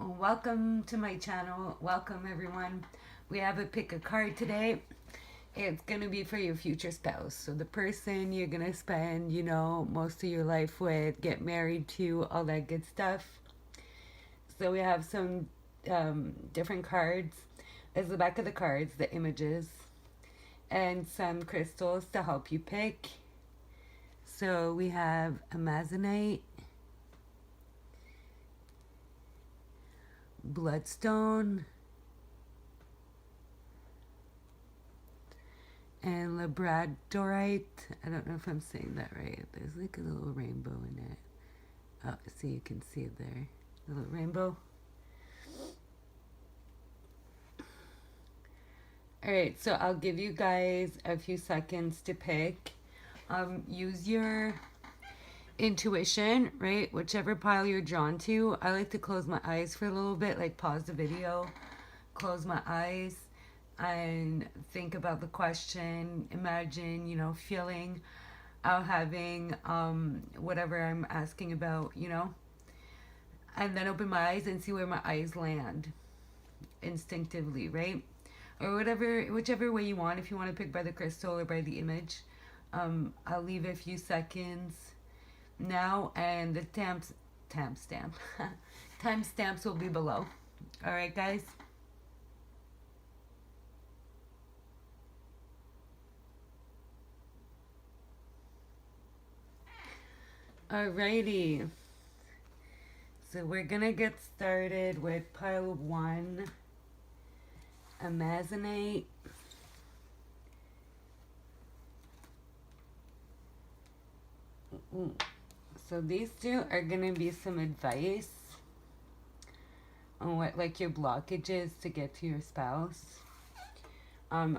Welcome to my channel. Welcome everyone. We have a pick a card today. It's gonna be for your future spouse. So the person you're gonna spend, most of your life with, get married to, all that good stuff. So we have some different cards. As the back of the cards, the images, and some crystals to help you pick. So we have Amazonite, Bloodstone, and Labradorite. I don't know if I'm saying that right. There's like a little rainbow in it. Oh, see, you can see it there. A little rainbow. Alright, so I'll give you guys a few seconds to pick. Use your intuition, right? Whichever pile you're drawn to. I like to close my eyes for a little bit, like pause the video, close my eyes, and think about the question. Imagine, feeling out, having whatever I'm asking about, and then open my eyes and see where my eyes land instinctively, right? Or whichever way you want. If you want to pick by the crystal or by the image, I'll leave a few seconds now, and the timestamps will be below. All right, guys. Alrighty. So we're gonna get started with pile 1, Amazonite. So these two are gonna be some advice on what like your blockage is to get to your spouse.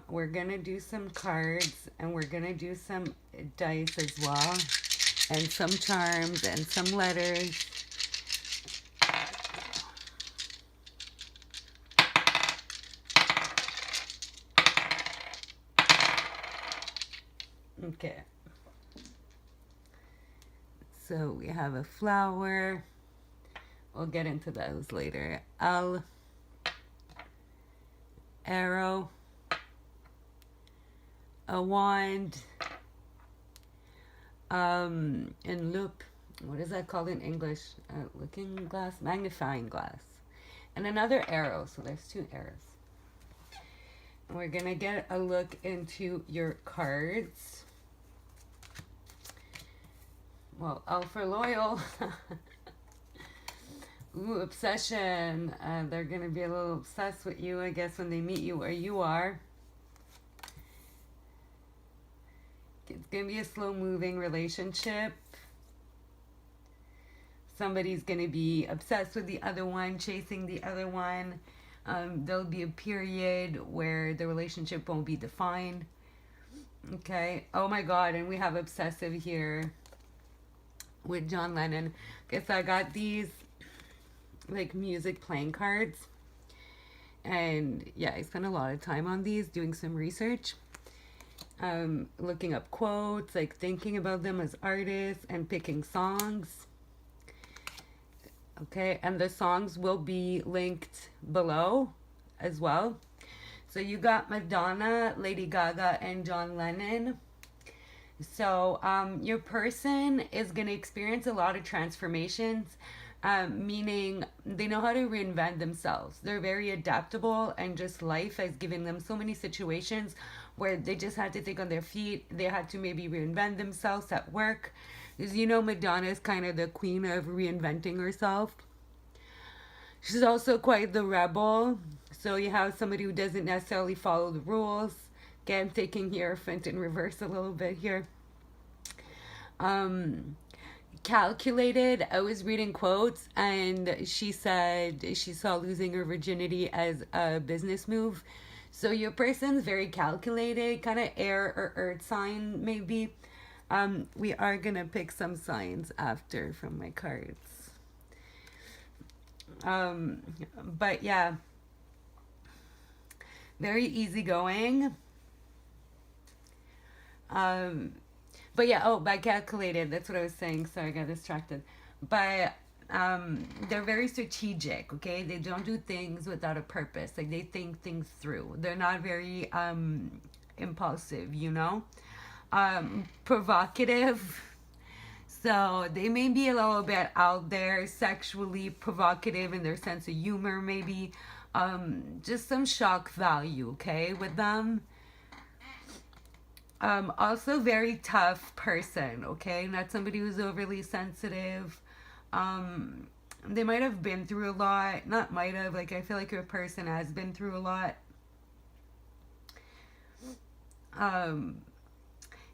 We're gonna do some cards, and we're gonna do some dice as well, and some charms and some letters. Okay. So we have a flower. We'll get into those later. Arrow, a wand, and loop. What is that called in English? Looking glass, magnifying glass, and another arrow. So there's 2 arrows. And we're gonna get a look into your cards. Well, L for loyal. Ooh, obsession. They're going to be a little obsessed with you, I guess, when they meet you where you are. It's going to be a slow-moving relationship. Somebody's going to be obsessed with the other one, chasing the other one. There'll be a period where the relationship won't be defined. Okay. Oh, my God. And we have obsessive here with John Lennon. Okay, so I got these like music playing cards, and yeah, I spent a lot of time on these, doing some research, looking up quotes, like thinking about them as artists, and picking songs. Okay, and the songs will be linked below as well. So you got Madonna, Lady Gaga, and John Lennon. So your person is going to experience a lot of transformations, meaning they know how to reinvent themselves. They're very adaptable, and just life has given them so many situations where they just had to think on their feet. They had to maybe reinvent themselves at work. Because Madonna is kind of the queen of reinventing herself. She's also quite the rebel. So you have somebody who doesn't necessarily follow the rules. Again, taking Hierophant in reverse a little bit here. Calculated. I was reading quotes, and she said she saw losing her virginity as a business move. So your person's very calculated, kind of air or earth sign maybe. We are going to pick some signs after from my cards. But yeah, very easygoing. But yeah, by calculated, that's what I was saying. Sorry, I got distracted. But they're very strategic, okay? They don't do things without a purpose. Like, they think things through. They're not very impulsive, you know? Provocative. So they may be a little bit out there, sexually provocative in their sense of humor, maybe. Just some shock value, okay, with them. Also very tough person, okay? Not somebody who's overly sensitive. They might have been through a lot. Not might have, like, I feel like your person has been through a lot.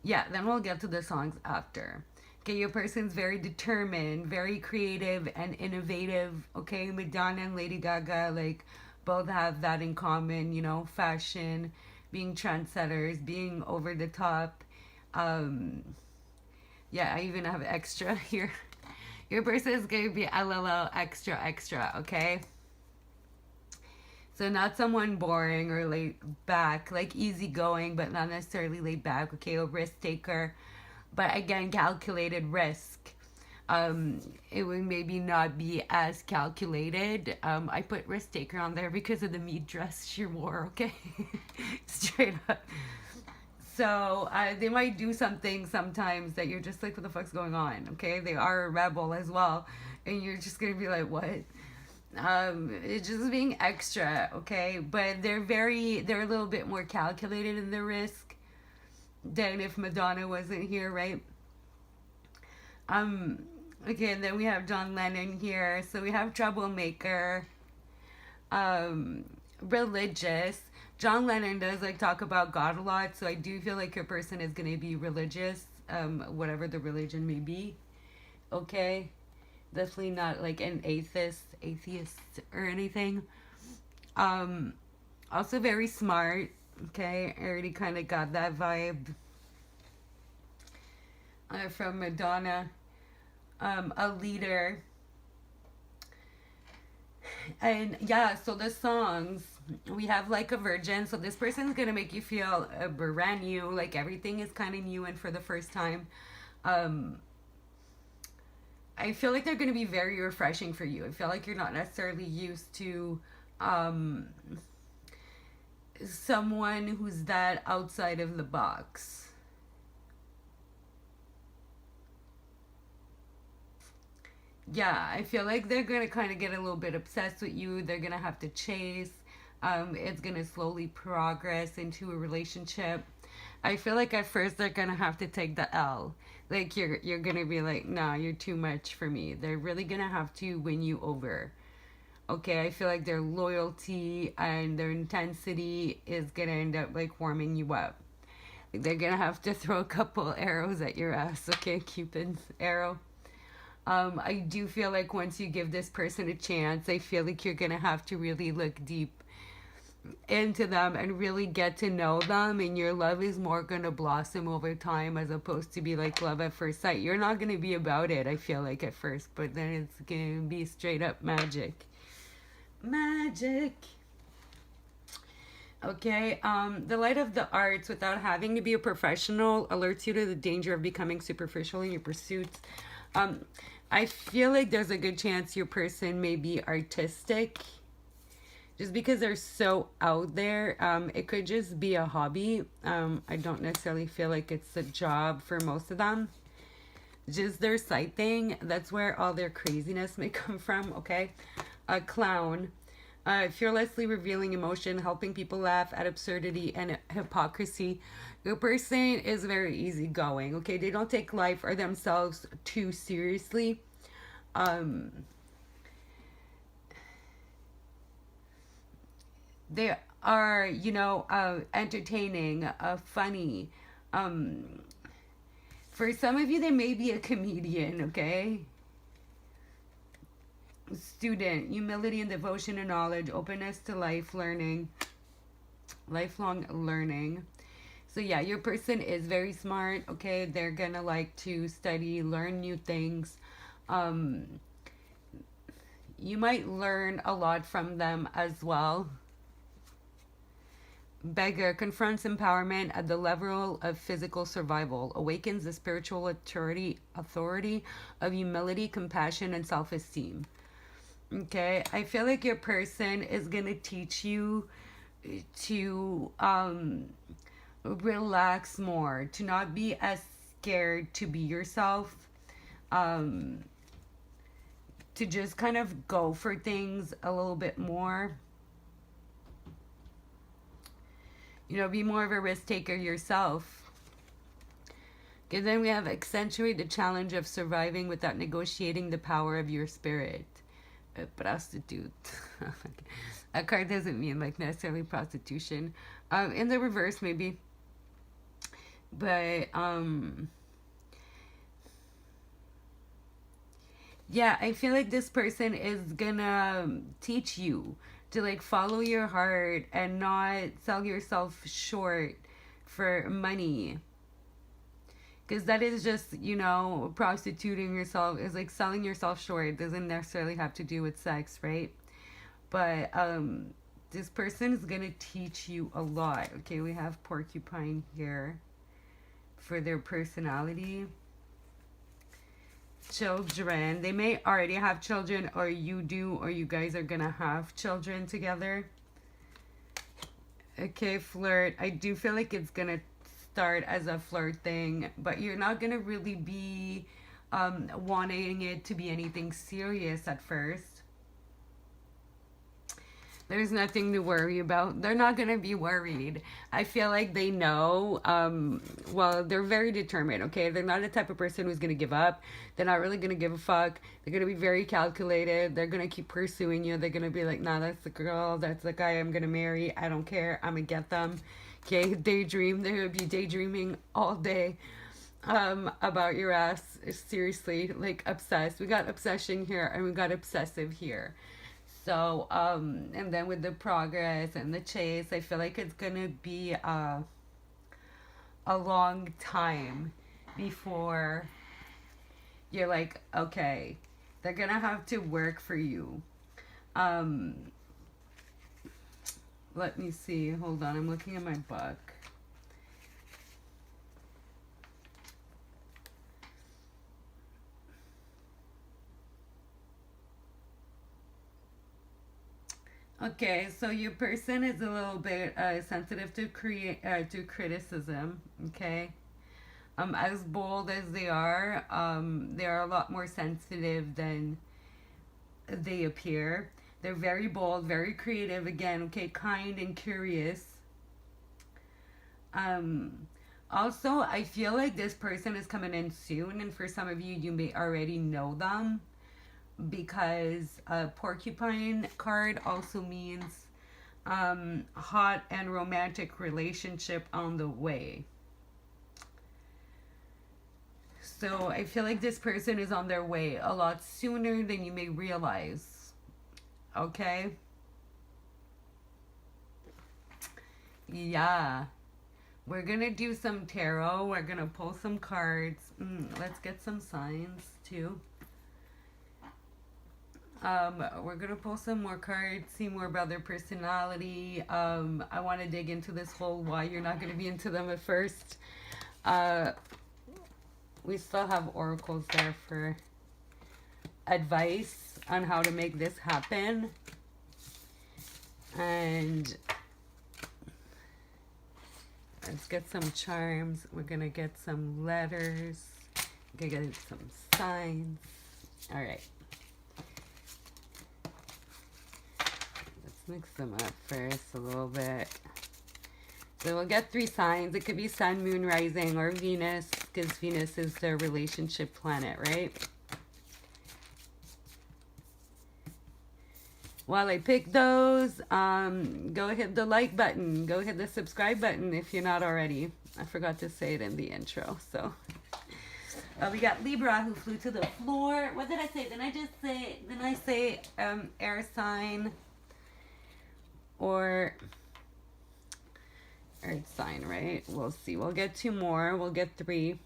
Yeah, then we'll get to the songs after. Okay, your person's very determined, very creative and innovative. Okay, Madonna and Lady Gaga, like, both have that in common, you know, fashion, being trendsetters, being over the top. Um, yeah, I even have extra here. Your person is going to be LLL extra, extra, okay? So not someone boring or laid back, like easygoing, but not necessarily laid back, okay? A risk taker, but again, calculated risk. It would maybe not be as calculated. I put risk taker on there because of the meat dress she wore, okay? Straight up. So they might do something sometimes that you're just like, what the fuck's going on, okay? They are a rebel as well, and you're just gonna be like, what? It's just being extra, okay? But they're a little bit more calculated in the risk than if Madonna wasn't here, right? Okay, and then we have John Lennon here. So we have troublemaker, religious. John Lennon does like talk about God a lot, so I do feel like your person is gonna be religious, whatever the religion may be. Okay, definitely not like an atheist or anything. Also very smart. Okay, I already kind of got that vibe from Madonna. A leader. And yeah, so the songs, we have like a virgin. So this person's gonna make you feel brand new, like everything is kind of new and for the first time. I feel like they're gonna be very refreshing for you. I feel like you're not necessarily used to someone who's that outside of the box. Yeah, I feel like they're gonna kind of get a little bit obsessed with you. They're gonna have to chase. It's gonna slowly progress into a relationship. I feel like at first they're gonna have to take the L. Like you're gonna be like, nah, you're too much for me. They're really gonna have to win you over. Okay, I feel like their loyalty and their intensity is gonna end up like warming you up. They're gonna have to throw a couple arrows at your ass. Okay, Cupid's arrow. I do feel like once you give this person a chance, I feel like you're gonna have to really look deep into them and really get to know them, and your love is more gonna blossom over time as opposed to be like love at first sight. You're not gonna be about it, I feel like, at first, but then it's gonna be straight up magic. Magic. Okay, the light of the arts, without having to be a professional, alerts you to the danger of becoming superficial in your pursuits. I feel like there's a good chance your person may be artistic just because they're so out there. It could just be a hobby. I don't necessarily feel like it's a job for most of them. Just their side thing. That's where all their craziness may come from, okay? A clown. Fearlessly revealing emotion, helping people laugh at absurdity and hypocrisy. Your person is very easygoing, okay? They don't take life or themselves too seriously. They are, entertaining, funny. For some of you, they may be a comedian, okay? Student, humility and devotion and knowledge, openness to lifelong learning. So yeah, your person is very smart, okay? They're gonna like to study, learn new things. You might learn a lot from them as well. Beggar confronts empowerment at the level of physical survival, awakens the spiritual authority of humility, compassion, and self esteem. Okay, I feel like your person is gonna teach you to relax more, to not be as scared to be yourself, um, to just kind of go for things a little bit more. You know, be more of a risk taker yourself. And then we have accentuate the challenge of surviving without negotiating the power of your spirit. A prostitute. A card doesn't mean like necessarily prostitution. In the reverse, maybe. But yeah, I feel like this person is gonna teach you to like follow your heart and not sell yourself short for money. Because that is just, you know, prostituting yourself is like selling yourself short. It doesn't necessarily have to do with sex, right? But this person is gonna teach you a lot. Okay, we have porcupine here for their personality. Children. They may already have children, or you do, or you guys are gonna have children together. Okay, flirt. I do feel like it's gonna start as a flirt thing, but you're not gonna really be wanting it to be anything serious at first. There's nothing to worry about. They're not going to be worried. I feel like they know. Well, they're very determined, okay? They're not the type of person who's going to give up. They're not really going to give a fuck. They're going to be very calculated. They're going to keep pursuing you. They're going to be like, nah, that's the girl. That's the guy I'm going to marry. I don't care. I'm going to get them. Okay? Daydream. They're going to be daydreaming all day about your ass. Seriously. Like, obsessed. We got obsession here and we got obsessive here. So, and then with the progress and the chase, I feel like it's gonna be a long time before you're like, okay, they're gonna have to work for you. Let me see. Hold on, I'm looking at my book. Okay, so your person is a little bit sensitive to criticism. Okay, as bold as they are a lot more sensitive than they appear. They're very bold, very creative. Again, okay, kind and curious. Um, Also, I feel like this person is coming in soon, and for some of you, you may already know them because a porcupine card also means hot and romantic relationship on the way. So I feel like this person is on their way a lot sooner than you may realize. Okay? Yeah. We're gonna do some tarot. We're gonna pull some cards. Let's get some signs too. We're gonna pull some more cards, see more about their personality. I want to dig into this whole why you're not gonna be into them at first. We still have oracles there for advice on how to make this happen. And let's get some charms. We're gonna get some letters. We're gonna get some signs. All right. Let's mix them up first a little bit. So we'll get 3 signs. It could be Sun, Moon, Rising, or Venus, because Venus is their relationship planet, right? While I pick those, go hit the like button. Go hit the subscribe button if you're not already. I forgot to say it in the intro. So we got Libra who flew to the floor. What did I say? Didn't I say air sign or earth sign, right? We'll see. We'll get 2 more. We'll get 3.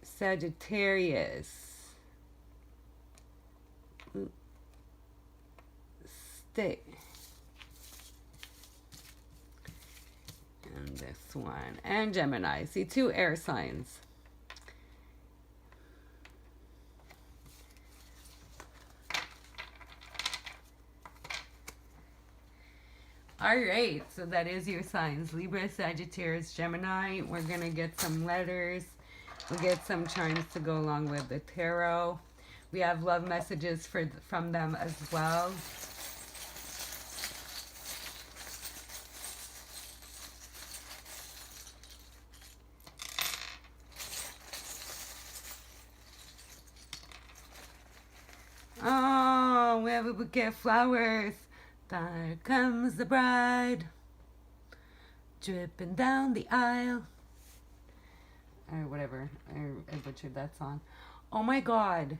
Sagittarius. state. And this one. And Gemini. See, 2 air signs. All right, so that is your signs. Libra, Sagittarius, Gemini. We're going to get some letters. We'll get some charms to go along with the tarot. We have love messages from them as well. Oh, we have a bouquet of flowers. There comes the bride, dripping down the aisle. Or whatever. I butchered that song. Oh my god.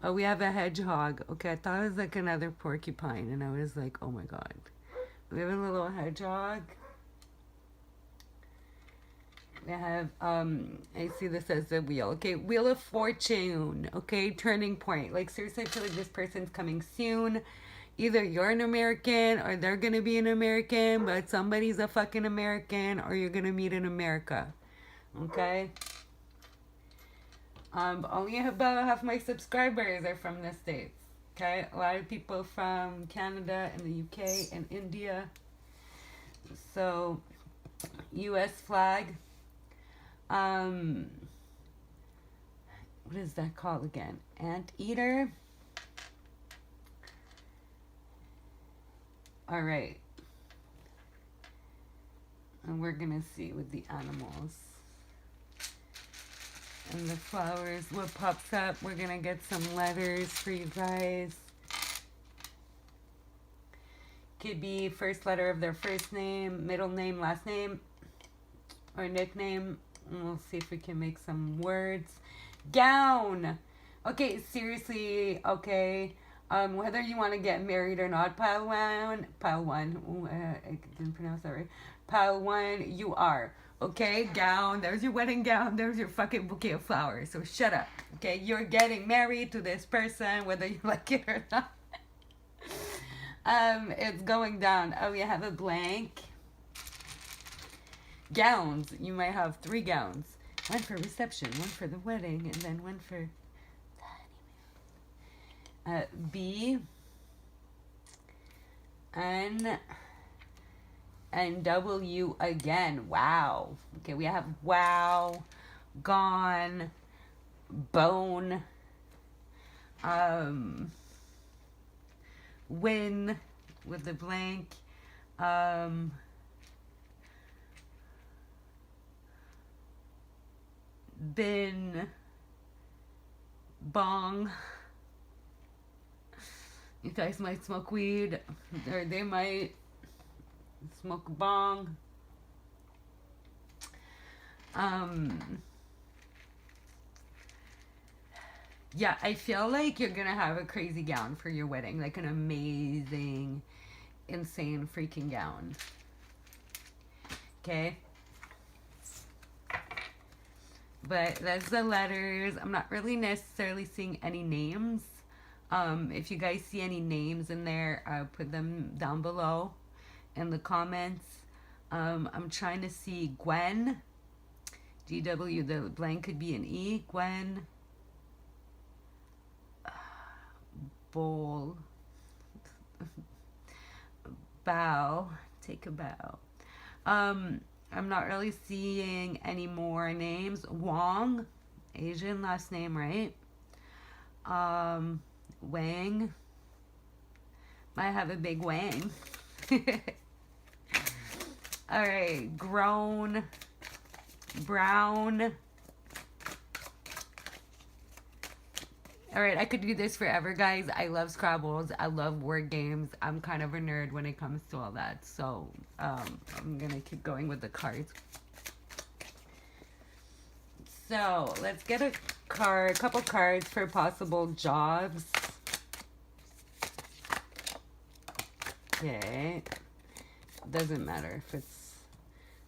Oh, we have a hedgehog. Okay, I thought it was like another porcupine. And I was like, oh my god. We have a little hedgehog. We have, I see this as a wheel. Okay, Wheel of Fortune. Okay, turning point. Like, seriously, I feel like this person's coming soon. Either you're an American or they're going to be an American, but somebody's a fucking American or you're going to meet in America. Okay? Only about half my subscribers are from the States. Okay? A lot of people from Canada and the UK and India. So, US flag. What is that called again? Anteater. All right. And we're going to see with the animals. And the flowers, what pops up. We're going to get some letters for you guys. Could be first letter of their first name, middle name, last name, or nickname. And we'll see if we can make some words. Gown. Okay, seriously, okay. Whether you want to get married or not, pile one. Ooh, I didn't pronounce that right. Pile 1, you are. Okay, gown. There's your wedding gown. There's your fucking bouquet of flowers. So shut up. Okay, you're getting married to this person, whether you like it or not. It's going down. Oh, we have a blank. Gowns. You might have 3 gowns. One for reception, one for the wedding, and then one for the honeymoon. B. N. And W again. Wow. Okay, we have wow, gone, bone, win with the blank, bin, bong. You guys might smoke weed, or they might smoke a bong. Yeah, I feel like you're gonna have a crazy gown for your wedding, like an amazing, insane freaking gown. Okay? But that's the letters. I'm not really necessarily seeing any names. If you guys see any names in there, put them down below in the comments. I'm trying to see Gwen. GW, the blank could be an E. Gwen. Bowl. Bow. Take a bow. I'm not really seeing any more names. Wong. Asian last name, right? Wang. Might have a big wang. Alright. Grown. Brown. Alright, I could do this forever, guys. I love Scrabbles. I love word games. I'm kind of a nerd when it comes to all that. So, I'm gonna keep going with the cards. So, let's get a couple cards for possible jobs. Okay. Doesn't matter if it's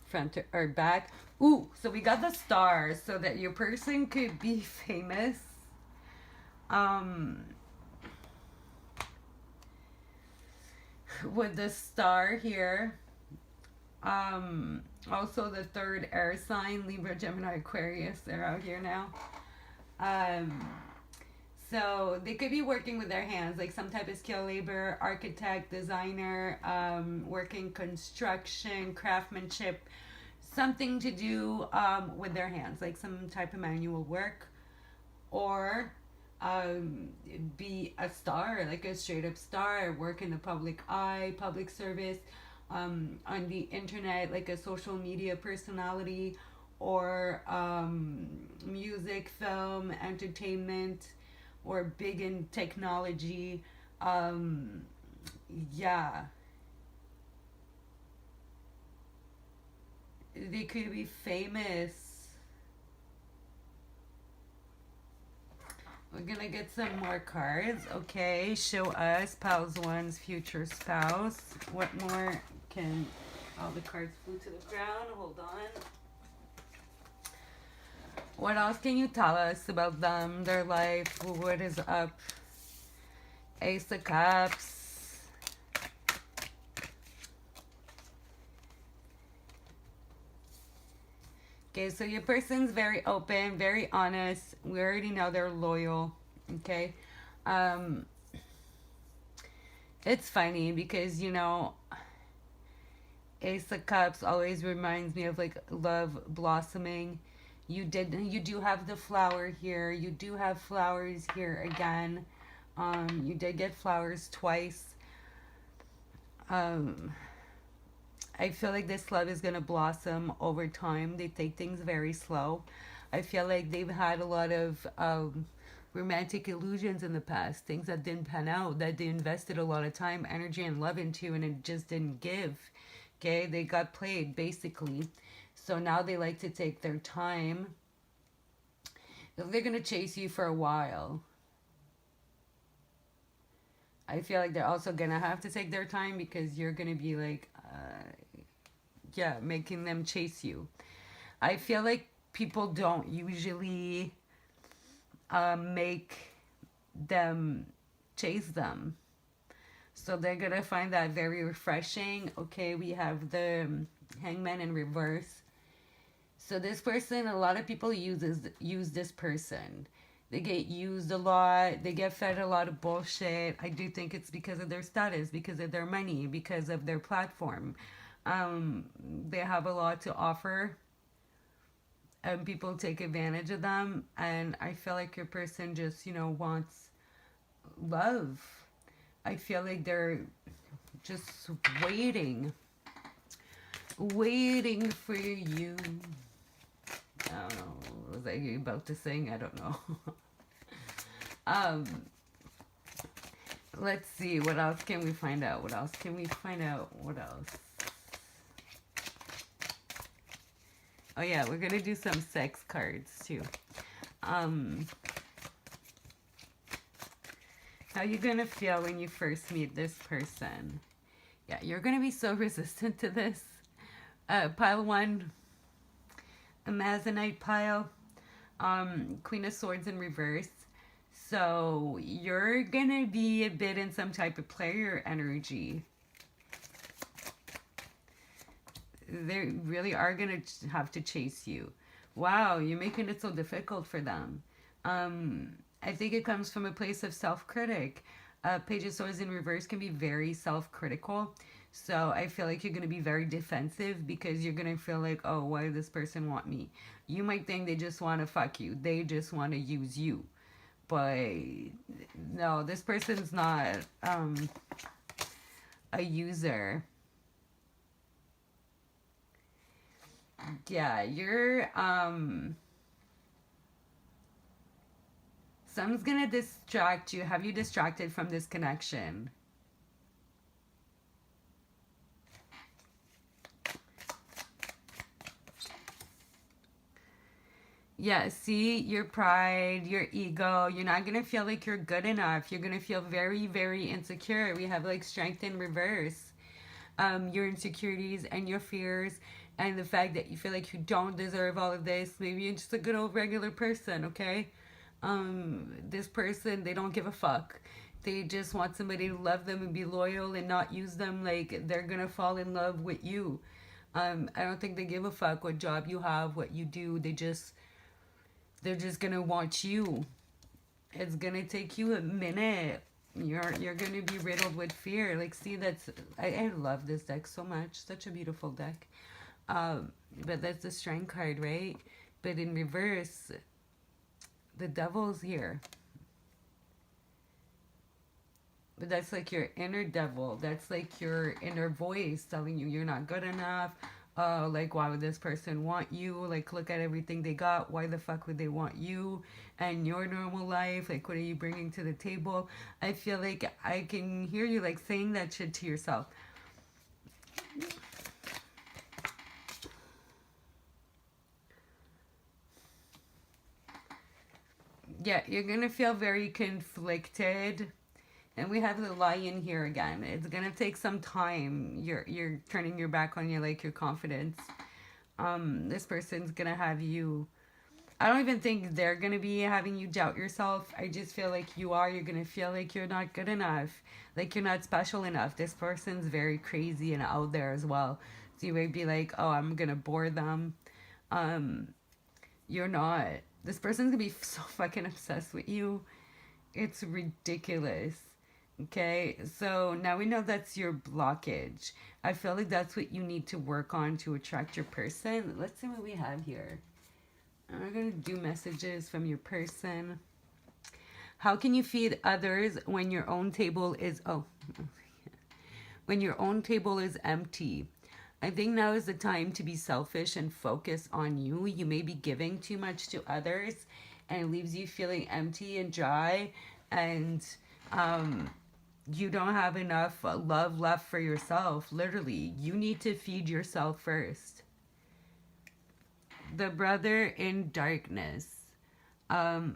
front or back. Ooh, so we got the stars so that your person could be famous. with the star here. Also the third air sign, Libra, Gemini, Aquarius, they're out here now. Um, so they could be working with their hands, like some type of skill labor, architect, designer, working construction, craftsmanship, something to do with their hands, like some type of manual work, or be a star, like a straight up star, work in the public eye, public service, on the internet, like a social media personality, or music, film, entertainment, or big in technology. Um, yeah, they could be famous. We're gonna get some more cards. Okay, show us Pals One's future spouse. What more can... All the cards flew to the ground. Hold on. What else can you tell us about them, their life? What is up? Ace of Cups. Okay, so your person's very open, very honest. We already know they're loyal. Okay. Um, it's funny because, you know, Ace of Cups always reminds me of like love blossoming. You do have the flower here. You do have flowers here again. You did get flowers twice. Um, I feel like this love is gonna blossom over time. They take things very slow. I feel like they've had a lot of romantic illusions in the past, things that didn't pan out, that they invested a lot of time, energy, and love into, and it just didn't give. Okay, they got played basically. So now they like to take their time. They're gonna chase you for a while. I feel like they're also gonna have to take their time because you're gonna be like, yeah, making them chase you. I feel like people don't usually make them chase them. So they're gonna find that very refreshing. Okay, we have the Hangman in reverse. So this person, a lot of people use this person. They get used a lot. They get fed a lot of bullshit. I do think it's because of their status, because of their money, because of their platform. They have a lot to offer, and people take advantage of them. And I feel like your person just, you know, wants love. I feel like they're just waiting for you. I don't know. Was I about to sing? I don't know. um, let's see. What else can we find out? What else can we find out? What else? Oh yeah, we're gonna do some sex cards too. How you gonna feel when you first meet this person? Yeah, you're gonna be so resistant to this. Pile one, Amazonite pile, Queen of Swords in reverse. So you're gonna be a bit in some type of player energy. They really are gonna have to chase you. Wow, you're making it so difficult for them. I think it comes from a place of self-critic. Page of Swords in reverse can be very self-critical. So I feel like you're going to be very defensive because you're going to feel like, oh, why does this person want me? You might think they just want to fuck you. They just want to use you. But no, this person's not a user. Yeah, you're... Someone's going to distract you. Have you distracted from this connection? Yeah, see, your pride, your ego, you're not going to feel like you're good enough. You're going to feel very, very insecure. We have like strength in reverse. Your insecurities and your fears and the fact that you feel like you don't deserve all of this. Maybe you're just a good old regular person, okay? This person, they don't give a fuck. They just want somebody to love them and be loyal and not use them. Like, they're gonna fall in love with you. I don't think they give a fuck what job you have, what you do. They're just gonna want you. It's gonna take you a minute. You're gonna be riddled with fear. Like, see, I love this deck so much. Such a beautiful deck. But that's the strength card, right? But in reverse, the devil's here. But that's like your inner devil. That's like your inner voice telling you you're not good enough. Like, why would this person want you? Like, look at everything they got. Why the fuck would they want you and your normal life? Like, what are you bringing to the table? I feel like I can hear you, like, saying that shit to yourself. Yeah, you're going to feel very conflicted. And we have the lion here again. It's gonna take some time. You're turning your back on your confidence. This person's gonna have you. I don't even think they're gonna be having you doubt yourself. I just feel like you are. You're gonna feel like you're not good enough, like you're not special enough. This person's very crazy and out there as well. So you might be like, oh, I'm gonna bore them. You're not. This person's gonna be so fucking obsessed with you. It's ridiculous. Okay, so now we know that's your blockage. I feel like that's what you need to work on to attract your person. Let's see what we have here. We're going to do messages from your person. How can you feed others when your own table is... Oh, when your own table is empty? I think now is the time to be selfish and focus on you. You may be giving too much to others and it leaves you feeling empty and dry, and you don't have enough love left for yourself. Literally, you need to feed yourself first. The brother in darkness.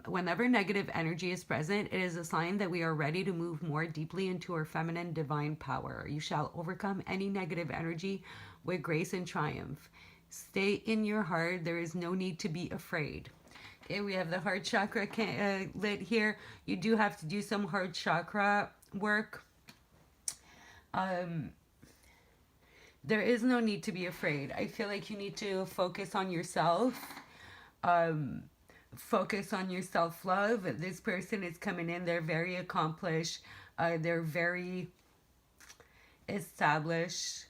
Whenever negative energy is present, it is a sign that we are ready to move more deeply into our feminine divine power. You shall overcome any negative energy with grace and triumph. Stay in your heart. There is no need to be afraid. Okay, we have the heart chakra lit here. You do have to do some heart chakra work. There is no need to be afraid. I feel like you need to focus on yourself. Focus on your self-love. This person is coming in. They're very accomplished. They're very established.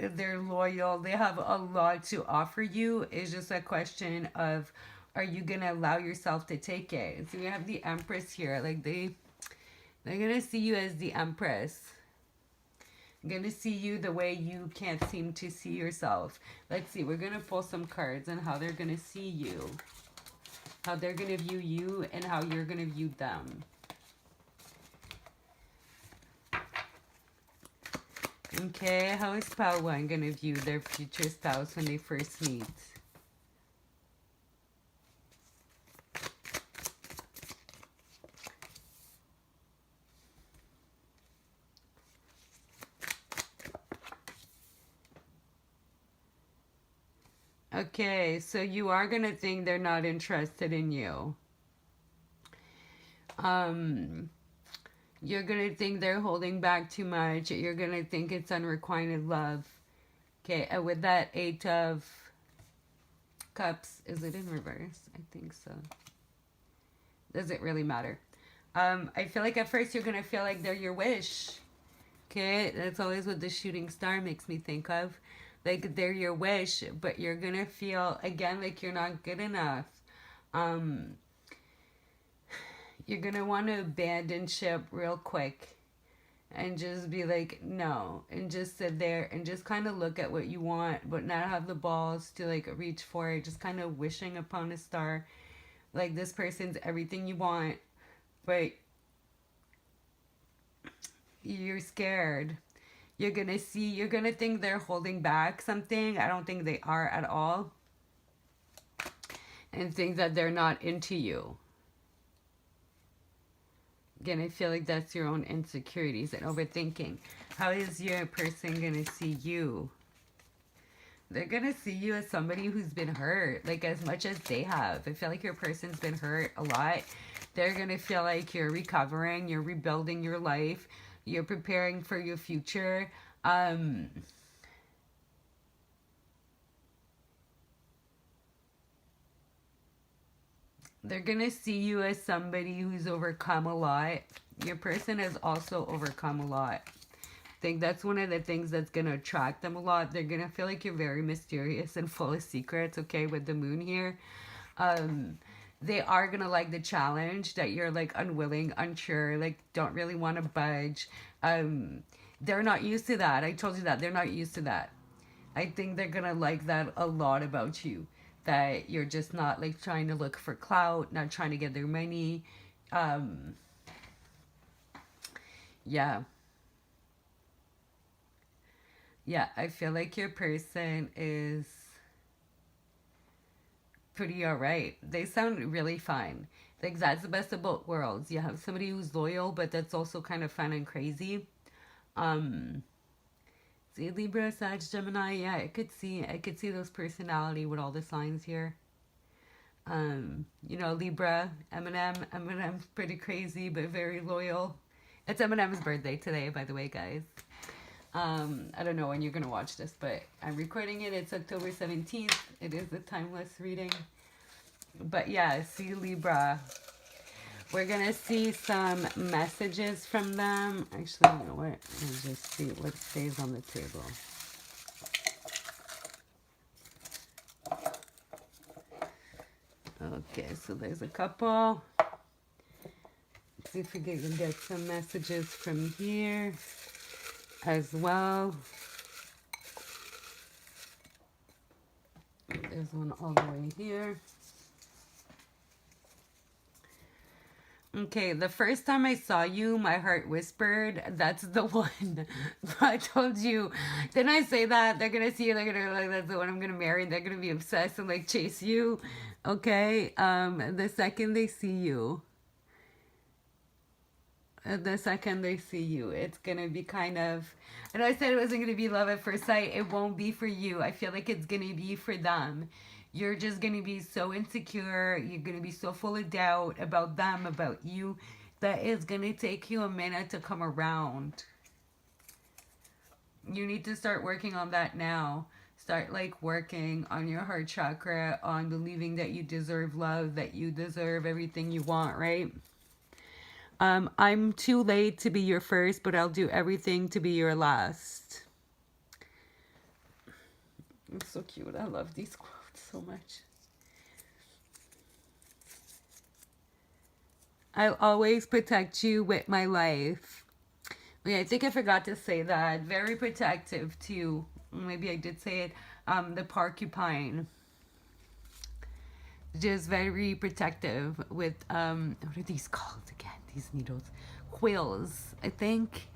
They're loyal. They have a lot to offer you. It's just a question of, are you going to allow yourself to take it? So we have the Empress here. Like, they're going to see you as the Empress. I'm going to see you the way you can't seem to see yourself. Let's see. We're going to pull some cards on how they're going to see you. How they're going to view you and how you're going to view them. Okay, how is pile one going to view their future spouse when they first meet? Okay, so you are going to think they're not interested in you. You're going to think they're holding back too much. You're going to think it's unrequited love. Okay, and with that 8 of Cups, is it in reverse? I think so. Does it really matter? I feel like at first you're going to feel like they're your wish. Okay, that's always what the shooting star makes me think of. Like, they're your wish, but you're going to feel, again, like you're not good enough. You're going to want to abandon ship real quick and just be like, no, and just sit there and just kind of look at what you want, but not have the balls to, like, reach for it. Just kind of wishing upon a star. Like, this person's everything you want, but you're scared. You're going to think they're holding back something. I don't think they are at all. And think that they're not into you. Again, I feel like that's your own insecurities and overthinking. How is your person going to see you? They're going to see you as somebody who's been hurt, like as much as they have. I feel like your person's been hurt a lot. They're going to feel like you're recovering, you're rebuilding your life, you're preparing for your future. They're going to see you as somebody who's overcome a lot. Your person has also overcome a lot. I think that's one of the things that's going to attract them a lot. They're going to feel like you're very mysterious and full of secrets, okay, with the moon here. They are going to like the challenge, that you're like unwilling, unsure, like don't really want to budge. They're not used to that. I told you that. They're not used to that. I think they're going to like that a lot about you. That you're just not like trying to look for clout, not trying to get their money. Yeah. Yeah, I feel like your person is pretty alright. They sound really fine. Like, that's the best of both worlds. You have somebody who's loyal, but that's also kind of fun and crazy. Um, See, Libra, Sag, Gemini. Yeah, I could see those personality with all the signs here. You know, Libra, Eminem's pretty crazy, but very loyal. It's Eminem's birthday today, by the way, guys. I don't know when you're gonna watch this, but I'm recording it. It's October 17th. It is a timeless reading. But yeah, see Libra. We're gonna see some messages from them. Actually, you know what? Let's just see what stays on the table. Okay, so there's a couple. Let's see if we can get some messages from here as well. There's one all the way here. Okay, the first time I saw you, my heart whispered, that's the one. I told you. Didn't I say that? They're gonna see you, they're gonna like, that's the one I'm gonna marry, they're gonna be obsessed and like chase you. Okay? The second they see you. The second they see you, it's gonna be kind of, and I said it wasn't gonna be love at first sight. It won't be for you. I feel like it's gonna be for them. You're just gonna be so insecure, you're gonna be so full of doubt about them, about you, that it's gonna take you a minute to come around. You need to start working on that now. Start like working on your heart chakra, on believing that you deserve love, that you deserve everything you want, right? I'm too late to be your first, but I'll do everything to be your last. It's so cute. I love these quotes so much. I'll always protect you with my life. Yeah, I think I forgot to say that. Very protective too. Maybe I did say it. The porcupine. Just very protective with, what are these called again? These needles. Quills, I think.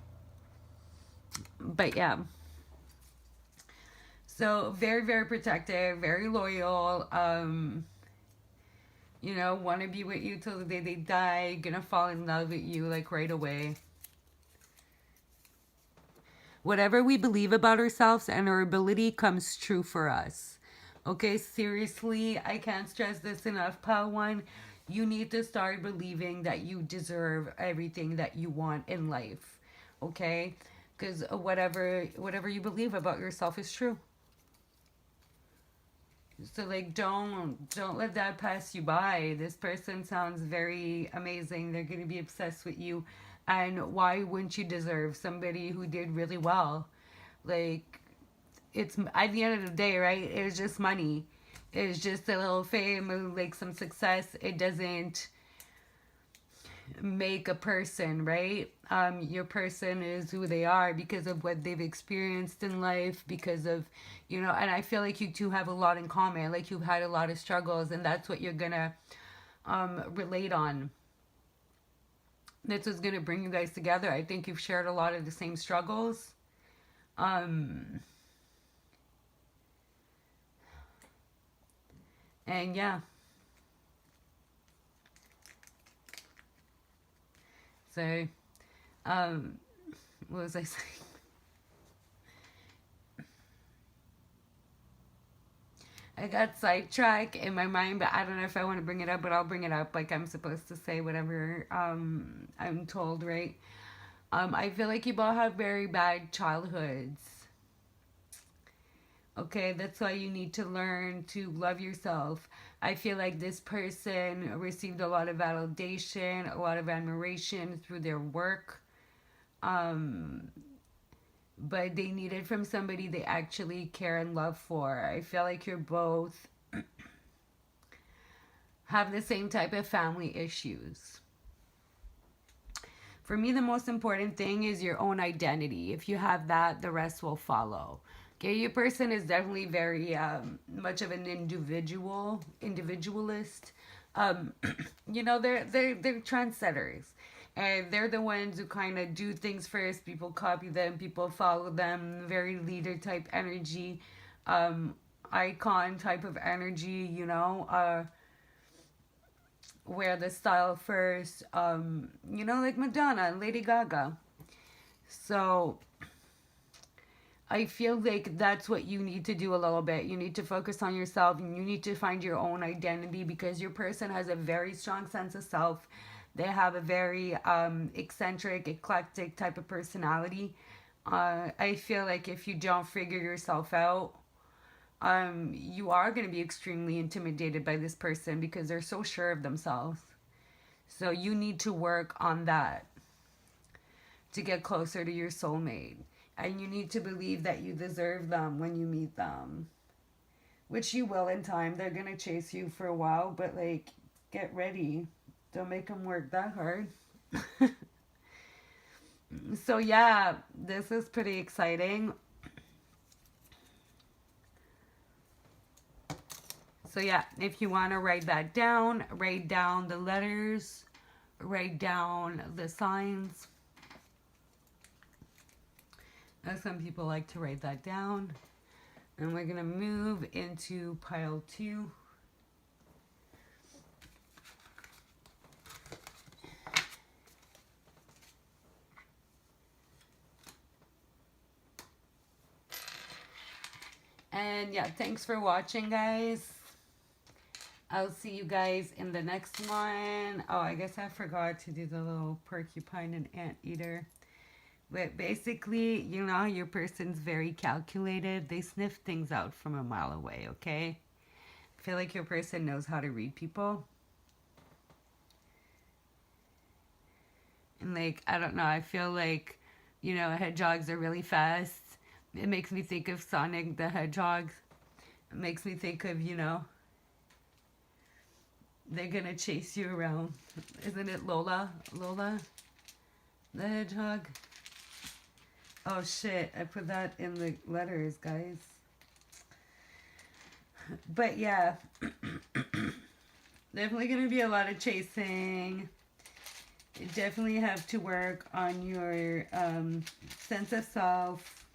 But yeah. So very, very protective, very loyal. You know, want to be with you till the day they die. Gonna fall in love with you like right away. Whatever we believe about ourselves and our ability comes true for us. Okay, seriously, I can't stress this enough, pal one. You need to start believing that you deserve everything that you want in life. Okay? Because whatever you believe about yourself is true. So like don't let that pass you by. This person sounds very amazing. They're going to be obsessed with you. And why wouldn't you deserve somebody who did really well? Like, it's at the end of the day, right? It's just money. It's just a little fame, like some success. It doesn't make a person, right? Your person is who they are because of what they've experienced in life, because of, you know, and I feel like you two have a lot in common. Like, you've had a lot of struggles, and that's what you're gonna relate on. That's what's gonna bring you guys together. I think you've shared a lot of the same struggles. And yeah. So, what was I saying? I got sidetracked in my mind, but I don't know if I want to bring it up, but I'll bring it up. Like, I'm supposed to say whatever I'm told, right? I feel like you both have very bad childhoods. Okay, that's why you need to learn to love yourself. I feel like this person received a lot of validation, a lot of admiration through their work. Um, but they need it from somebody they actually care and love for. I feel like you're both have the same type of family issues. For me, the most important thing is your own identity. If you have that, the rest will follow. Okay, your person is definitely very much of an individualist. Um, they're trendsetters, and they're the ones who kind of do things first. People copy them, people follow them. Very leader type energy, um, icon type of energy. Wear the style first. Like Madonna and Lady Gaga. So I feel like that's what you need to do a little bit. You need to focus on yourself and you need to find your own identity because your person has a very strong sense of self. They have a very eccentric, eclectic type of personality. I feel like if you don't figure yourself out, you are going to be extremely intimidated by this person because they're so sure of themselves. So you need to work on that to get closer to your soulmate. And you need to believe that you deserve them when you meet them. Which you will in time. They're going to chase you for a while, but like, get ready. Don't make them work that hard. So yeah, this is pretty exciting. So yeah, if you want to write that down, write down the letters, write down the signs. Some people like to write that down. And we're going to move into pile 2. And yeah, thanks for watching, guys. I'll see you guys in the next one. Oh, I guess I forgot to do the little porcupine and anteater. But basically, your person's very calculated. They sniff things out from a mile away, okay? I feel like your person knows how to read people. And like, I don't know, I feel like, hedgehogs are really fast. It makes me think of Sonic the Hedgehog. It makes me think of, they're gonna chase you around. Isn't it Lola? Lola? The hedgehog? Oh shit, I put that in the letters, guys. But yeah, definitely gonna be a lot of chasing. You definitely have to work on your sense of self,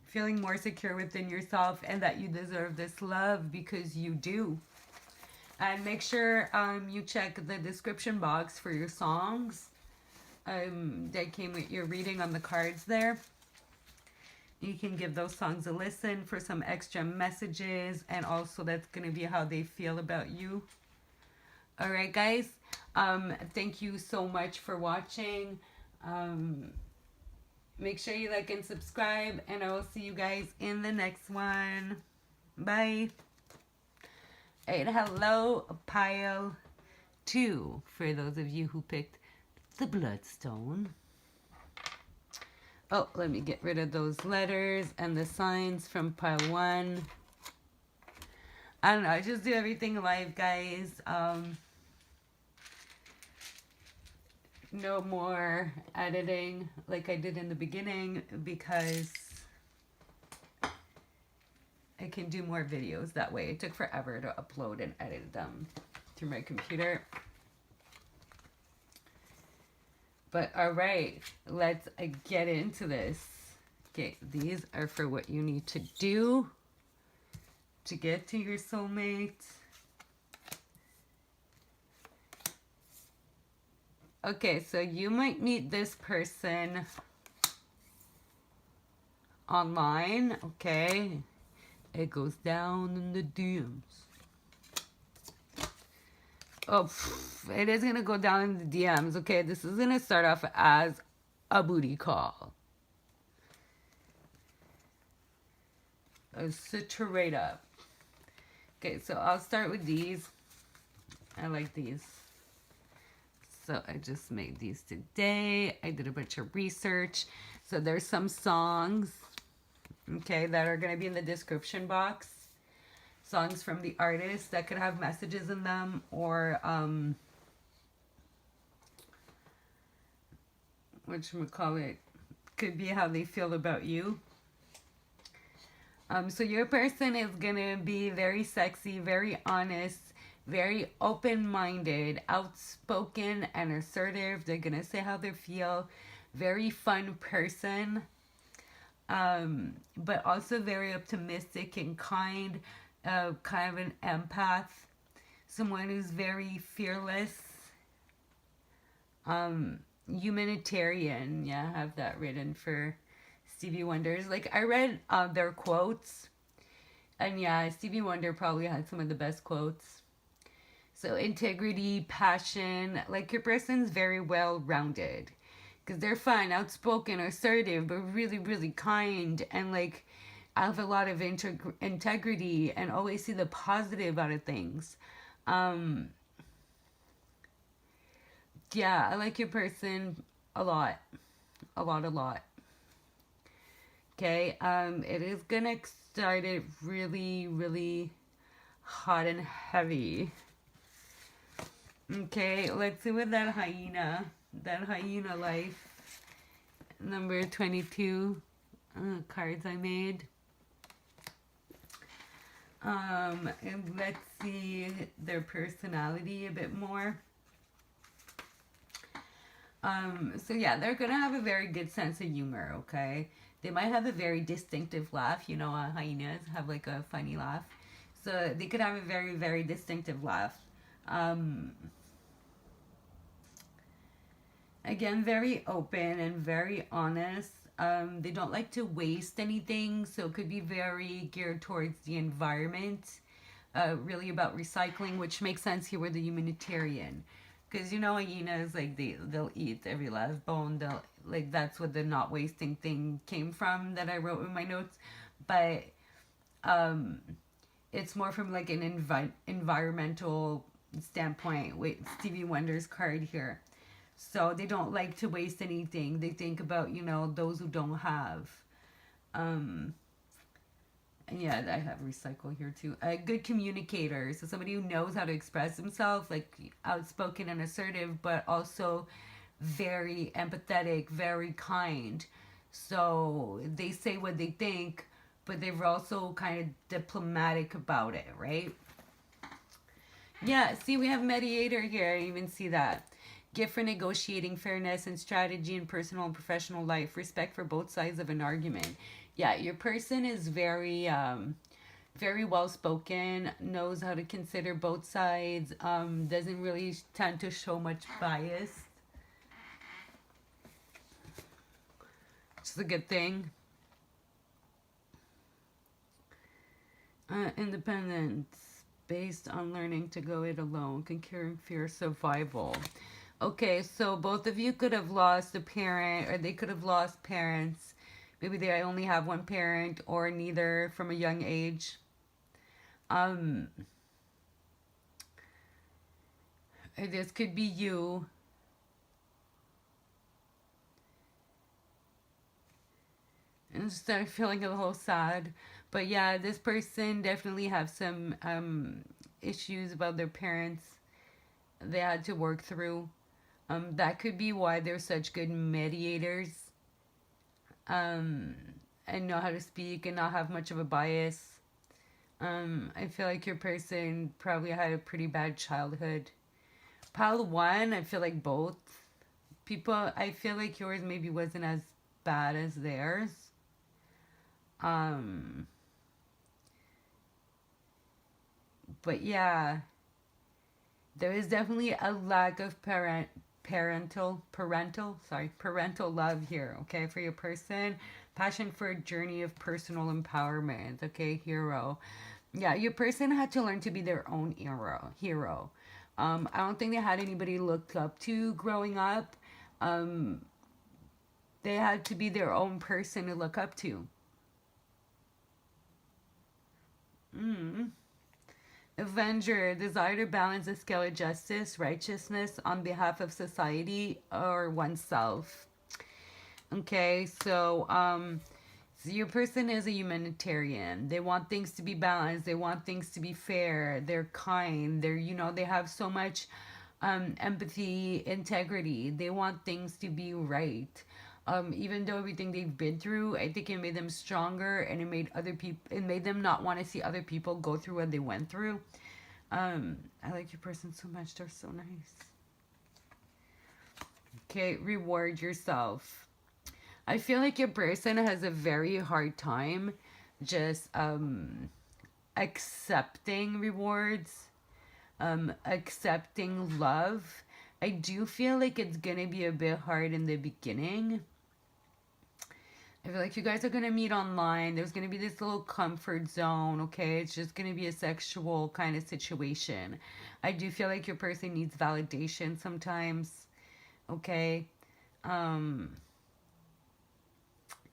feeling more secure within yourself, and that you deserve this love because you do. And make sure you check the description box for your songs that came with your reading on the cards there. You can give those songs a listen for some extra messages, and also that's going to be how they feel about you. All right, guys. Thank you so much for watching. Make sure you like and subscribe, and I will see you guys in the next one. Bye. And hello, pile 2, for those of you who picked the Bloodstone. Oh, let me get rid of those letters and the signs from pile 1. I don't know, I just do everything live, guys. No more editing like I did in the beginning because I can do more videos that way. It took forever to upload and edit them through my computer. But all right, let's get into this. Okay, these are for what you need to do to get to your soulmate. Okay, so you might meet this person online, okay? It goes down in the DMs. Oh, it is going to go down in the DMs. Okay, this is going to start off as a booty call. Straight up. Okay, so I'll start with these. I like these. So I just made these today. I did a bunch of research. So there's some songs, okay, that are going to be in the description box. Songs from the artist that could have messages in them, or whatchamacallit, could be how they feel about you. So your person is gonna be very sexy, very honest, very open-minded, outspoken, and assertive. They're gonna say how they feel. Very fun person, but also very optimistic and kind. Kind of an empath, someone who's very fearless, humanitarian. Yeah, I have that written for Stevie Wonder's. Like, I read their quotes, and yeah, Stevie Wonder probably had some of the best quotes. So integrity, passion, like your person's very well rounded, because they're fun, outspoken, assertive, but really, really kind, and like I have a lot of integrity and always see the positive out of things. Yeah, I like your person a lot. A lot. Okay, it is gonna start it really, really hot and heavy. Okay, let's see what that hyena life, number 22 cards I made. And let's see their personality a bit more. So yeah, they're gonna have a very good sense of humor, okay? They might have a very distinctive laugh. You know, hyenas have like a funny laugh. So they could have a very, very distinctive laugh. Again, very open and very honest. They don't like to waste anything, so it could be very geared towards the environment. Really about recycling, which makes sense here with the humanitarian. Because, you know, hyenas, like, they'll eat every last bone. They'll, like, that's what the not wasting thing came from that I wrote in my notes. But it's more from, like, an environmental standpoint with Stevie Wonder's card here. So they don't like to waste anything. They think about, you know, those who don't have. And yeah, I have recycle here too. A good communicator. So somebody who knows how to express themselves, like outspoken and assertive, but also very empathetic, very kind. So they say what they think, but they're also kind of diplomatic about it, right? Yeah, see, we have mediator here. I didn't even see that. Gift for negotiating, fairness and strategy in personal and professional life, respect for both sides of an argument. Yeah, your person is very, very well spoken, knows how to consider both sides, doesn't really tend to show much bias. Which is a good thing. Independence, based on learning to go it alone, conquering fear, survival. Okay, so both of you could have lost a parent, or they could have lost parents. Maybe they only have one parent, or neither from a young age. This could be you. And start feeling a little sad. But yeah, this person definitely have some issues about their parents they had to work through. That could be why they're such good mediators, and know how to speak and not have much of a bias. I feel like your person probably had a pretty bad childhood. Pile 1, I feel like both people, I feel like yours maybe wasn't as bad as theirs. But yeah, there is definitely a lack of parental love here, okay, for your person. Passion for a journey of personal empowerment. Okay, hero. Yeah, your person had to learn to be their own hero. I don't think they had anybody looked up to growing up. Um, they had to be their own person to look up to. Mm. Avenger, desire to balance the scale of justice, righteousness on behalf of society or oneself. Okay, so your person is a humanitarian. They want things to be balanced. They want things to be fair. They're kind. They have so much empathy, integrity. They want things to be right. Even though everything they've been through, I think it made them stronger, and it made them not want to see other people go through what they went through. I like your person so much. They're so nice. Okay, reward yourself. I feel like your person has a very hard time just accepting rewards, accepting love. I do feel like it's gonna be a bit hard in the beginning. I feel like you guys are gonna meet online. There's gonna be this little comfort zone, okay? It's just gonna be a sexual kind of situation. I do feel like your person needs validation sometimes, okay?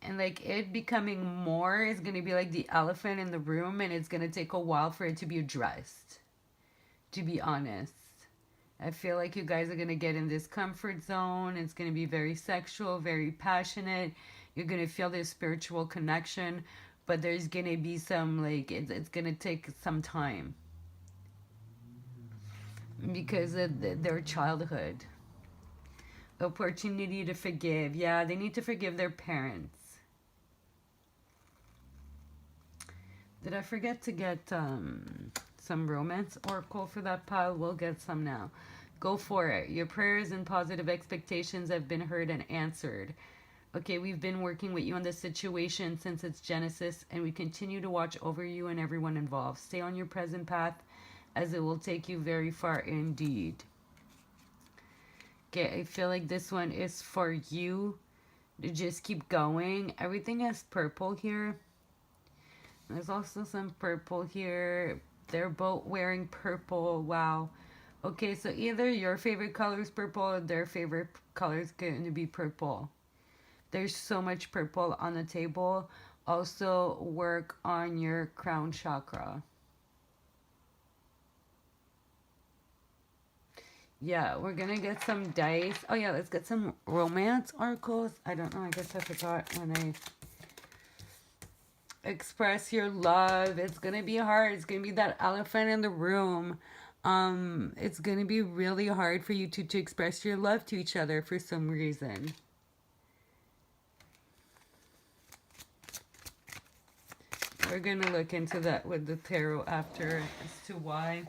And like it becoming more is gonna be like the elephant in the room, and it's gonna take a while for it to be addressed, to be honest. I feel like you guys are going to get in this comfort zone. It's going to be very sexual, very passionate. You're going to feel this spiritual connection, but there's going to be some, like, it's going to take some time because of their childhood. Opportunity to forgive. Yeah, they need to forgive their parents. Did I forget to get some romance oracle for that pile? We'll get some now. Go for it. Your prayers and positive expectations have been heard and answered. Okay, we've been working with you on this situation since its genesis, and we continue to watch over you and everyone involved. Stay on your present path, as it will take you very far indeed. Okay, I feel like this one is for you to just keep going. Everything has purple here. There's also some purple here. They're both wearing purple. Wow. Okay, so either your favorite color is purple or their favorite color is going to be purple. There's so much purple on the table. Also, work on your crown chakra. Yeah, we're going to get some dice. Oh, yeah, let's get some romance oracles. I don't know. I guess I forgot when I... Express your love. It's going to be hard. It's going to be that elephant in the room. It's going to be really hard for you to express your love to each other for some reason. We're going to look into that with the tarot after as to why.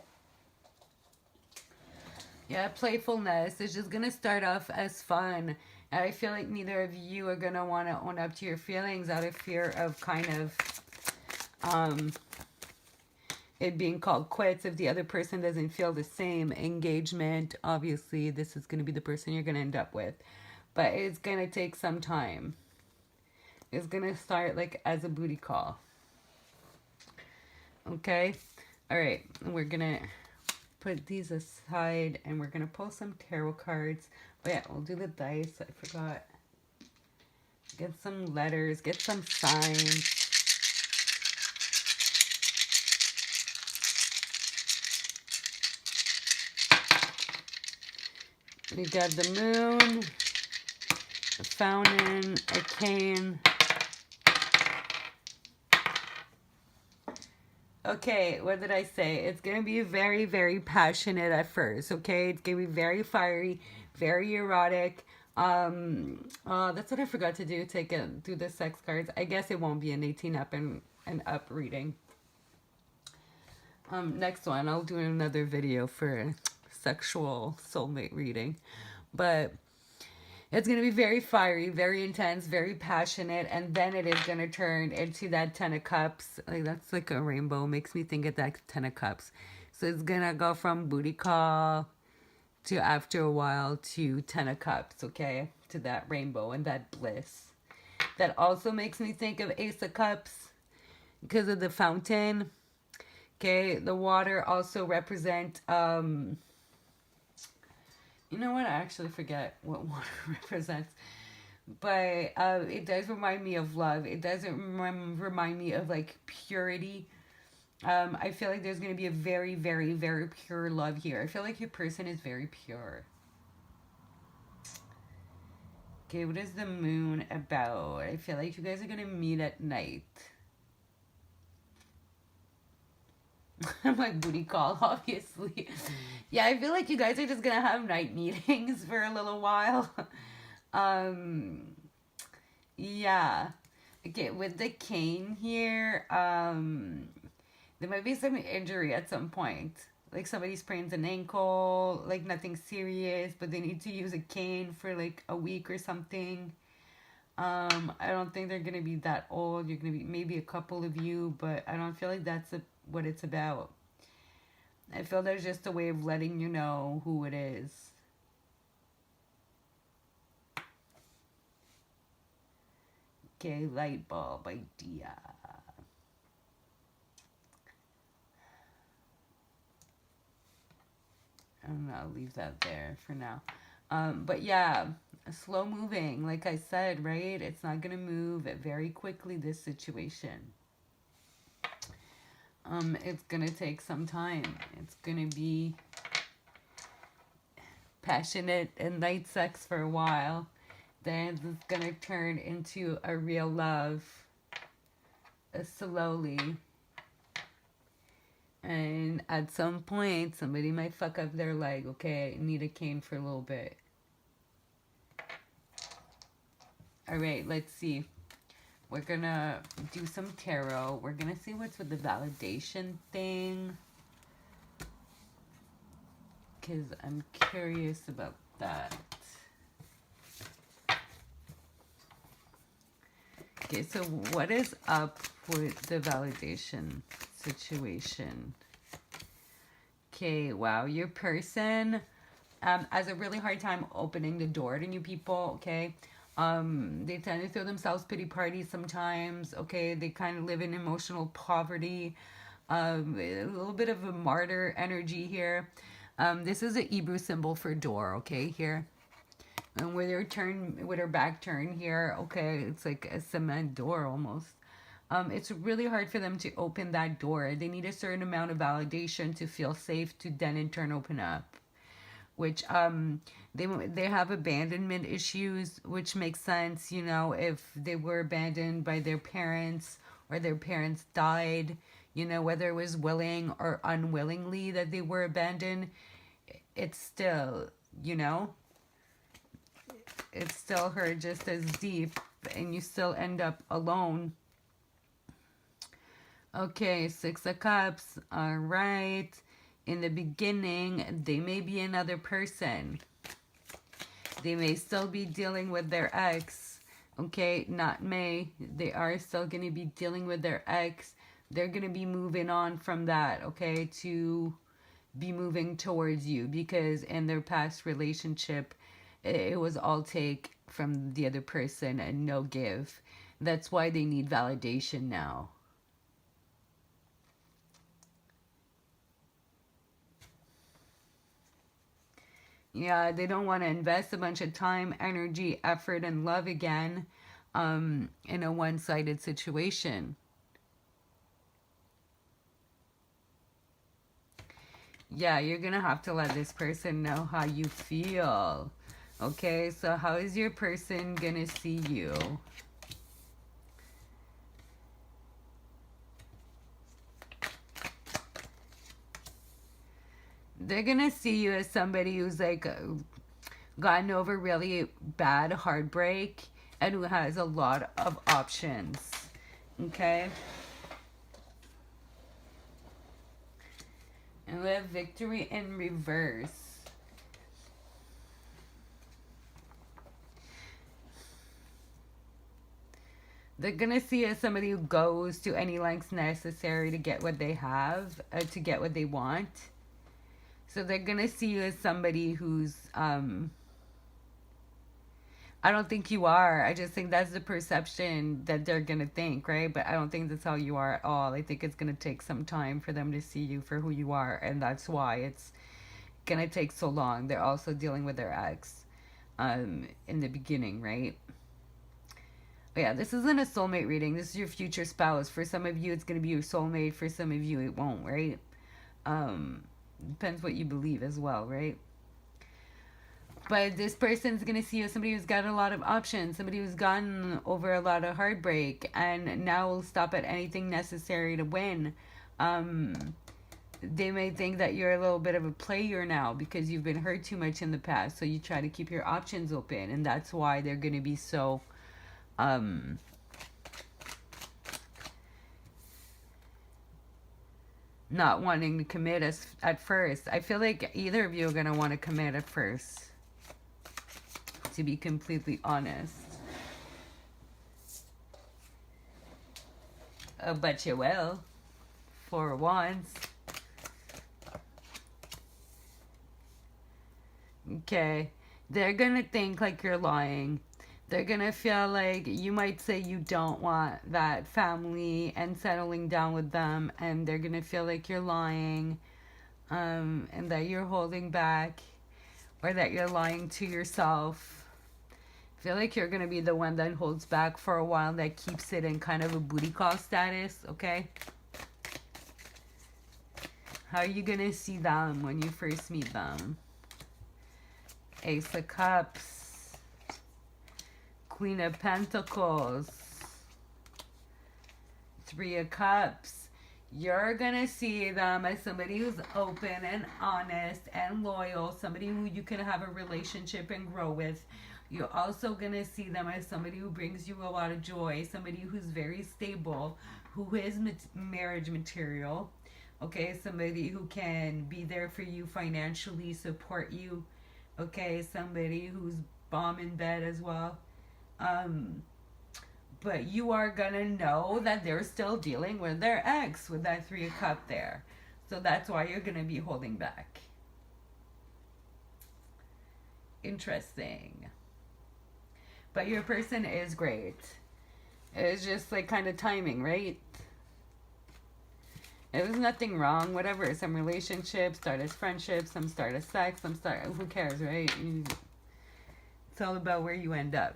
Yeah, playfulness. It's just going to start off as fun. I feel like neither of you are going to want to own up to your feelings out of fear of kind of it being called quits if the other person doesn't feel the same. Engagement, obviously, this is going to be the person you're going to end up with. But it's going to take some time. It's going to start like as a booty call. Okay? All right. We're going to put these aside and we're going to pull some tarot cards. But yeah, we'll do the dice. I forgot. Get some letters. Get some signs. We got the moon, the fountain, a cane. Okay, what did I say? It's going to be very, very passionate at first, okay? It's going to be very fiery, very erotic. That's what I forgot to do, do the sex cards. I guess it won't be an 18 up and up reading. Next one, I'll do another video for sexual soulmate reading. But it's going to be very fiery, very intense, very passionate, and then it is going to turn into that 10 of cups. Like, that's like a rainbow. Makes me think of that 10 of cups. So it's going to go from booty call to, after a while, to 10 of cups, okay? To that rainbow and that bliss. That also makes me think of Ace of Cups because of the fountain. Okay, the water also represent you know what? I actually forget what water represents. But it does remind me of love. It doesn't remind me of like purity. I feel like there's going to be a very, very, very pure love here. I feel like your person is very pure. Okay, what is the moon about? I feel like you guys are going to meet at night. I'm like, booty call, obviously. Yeah, I feel like you guys are just going to have night meetings for a little while. Yeah. Okay, with the cane here, there might be some injury at some point. Like somebody sprains an ankle, like nothing serious, but they need to use a cane for like a week or something. I don't think they're gonna be that old. You're gonna be maybe a couple of you, but I don't feel like that's what it's about. I feel there's just a way of letting you know who it is. Okay, light bulb idea. I don't know, I'll leave that there for now. But yeah, slow moving, like I said, right? It's not gonna move very quickly, this situation. It's gonna take some time. It's gonna be passionate and night sex for a while. Then it's gonna turn into a real love slowly. And at some point, somebody might fuck up their leg. Okay, need a cane for a little bit. All right, let's see. We're gonna do some tarot. We're gonna see what's with the validation thing, because I'm curious about that. Okay, so what is up with the validation situation? Okay, wow, your person has a really hard time opening the door to new people, okay? They tend to throw themselves pity parties sometimes, okay? They kind of live in emotional poverty, a little bit of a martyr energy here. This is a Hebrew symbol for door, okay, here. And with her back turned here, okay, it's like a cement door almost. It's really hard for them to open that door. They need a certain amount of validation to feel safe to then in turn open up. Which they have abandonment issues, which makes sense, you know, if they were abandoned by their parents or their parents died, you know, whether it was willing or unwillingly that they were abandoned, it's still, you know, it's still hurt just as deep, and you still end up alone. Okay, Six of Cups. All right. In the beginning, they may be another person. They may still be dealing with their ex. Okay, not may. They are still going to be dealing with their ex. They're going to be moving on from that, okay, to be moving towards you, because in their past relationship, it was all take from the other person and no give. That's why they need validation now. Yeah, they don't want to invest a bunch of time, energy, effort, and love again in a one-sided situation. Yeah, you're going to have to let this person know how you feel. Okay, so how is your person going to see you? They're going to see you as somebody who's like gotten over really bad heartbreak and who has a lot of options. Okay? And we have victory in reverse. They're going to see as somebody who goes to any lengths necessary to get what they have, to get what they want. So they're going to see you as somebody who's I don't think you are. I just think that's the perception that they're going to think, right? But I don't think that's how you are at all. I think it's going to take some time for them to see you for who you are. And that's why it's going to take so long. They're also dealing with their ex in the beginning, right? But yeah, this isn't a soulmate reading. This is your future spouse. For some of you, it's going to be your soulmate. For some of you, it won't, right? Depends what you believe as well, right? But this person's going to see you as somebody who's got a lot of options, somebody who's gotten over a lot of heartbreak and now will stop at anything necessary to win. They may think that you're a little bit of a player now because you've been hurt too much in the past. So you try to keep your options open. And that's why they're going to be so... not wanting to commit at first. I feel like either of you are going to want to commit at first, to be completely honest. But you will, for once. Okay, they're gonna think like you're lying. They're gonna feel like you might say you don't want that family and settling down with them, and they're gonna feel like you're lying, and that you're holding back, or that you're lying to yourself. I feel like you're gonna be the one that holds back for a while, that keeps it in kind of a booty call status, okay? How are you gonna see them when you first meet them? Ace of Cups, Queen of Pentacles, Three of Cups. You're gonna see them as somebody who's open and honest and loyal, somebody who you can have a relationship and grow with. You're also gonna see them as somebody who brings you a lot of joy, somebody who's very stable, who is marriage material, okay? Somebody who can be there for you financially, support you, okay? Somebody who's bomb in bed as well. But you are gonna know that they're still dealing with their ex with that Three of Cups there. So that's why you're gonna be holding back. Interesting. But your person is great. It's just like kind of timing, right? There's nothing wrong, whatever. Some relationships start as friendships, some start as sex, some start, who cares, right? It's all about where you end up.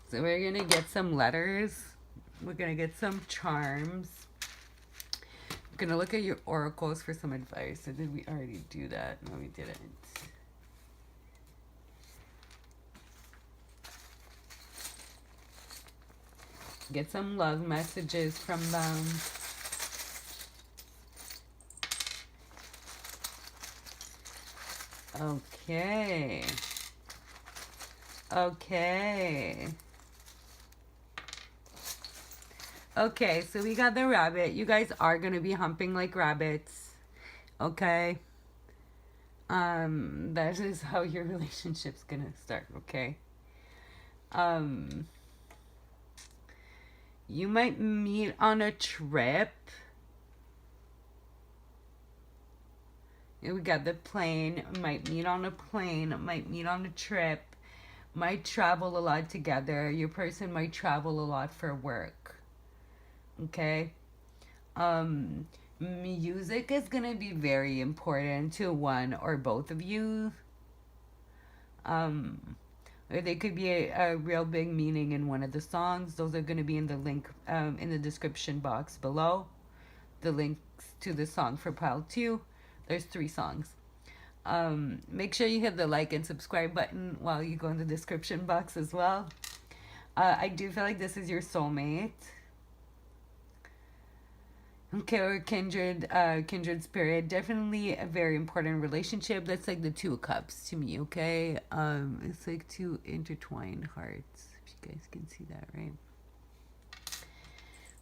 So we're going to get some letters. We're going to get some charms. We're going to look at your oracles for some advice. Or did we already do that? No, we didn't. Get some love messages from them. Okay. Okay. Okay, so we got the rabbit. You guys are going to be humping like rabbits. Okay? That is how your relationship's going to start, okay? You might meet on a trip. We got the plane. Might meet on a plane. Might meet on a trip. Might travel a lot together. Your person might travel a lot for work. Okay? Music is going to be very important to one or both of you. Or they could be a real big meaning in one of the songs. Those are going to be in the link in the description box below. The links to the song for pile 2. There's 3 songs. Make sure you hit the like and subscribe button while you go in the description box as well. I do feel like this is your soulmate. Okay, or kindred spirit. Definitely a very important relationship. That's like the 2 of Cups to me, okay? It's like 2 intertwined hearts. If you guys can see that, right?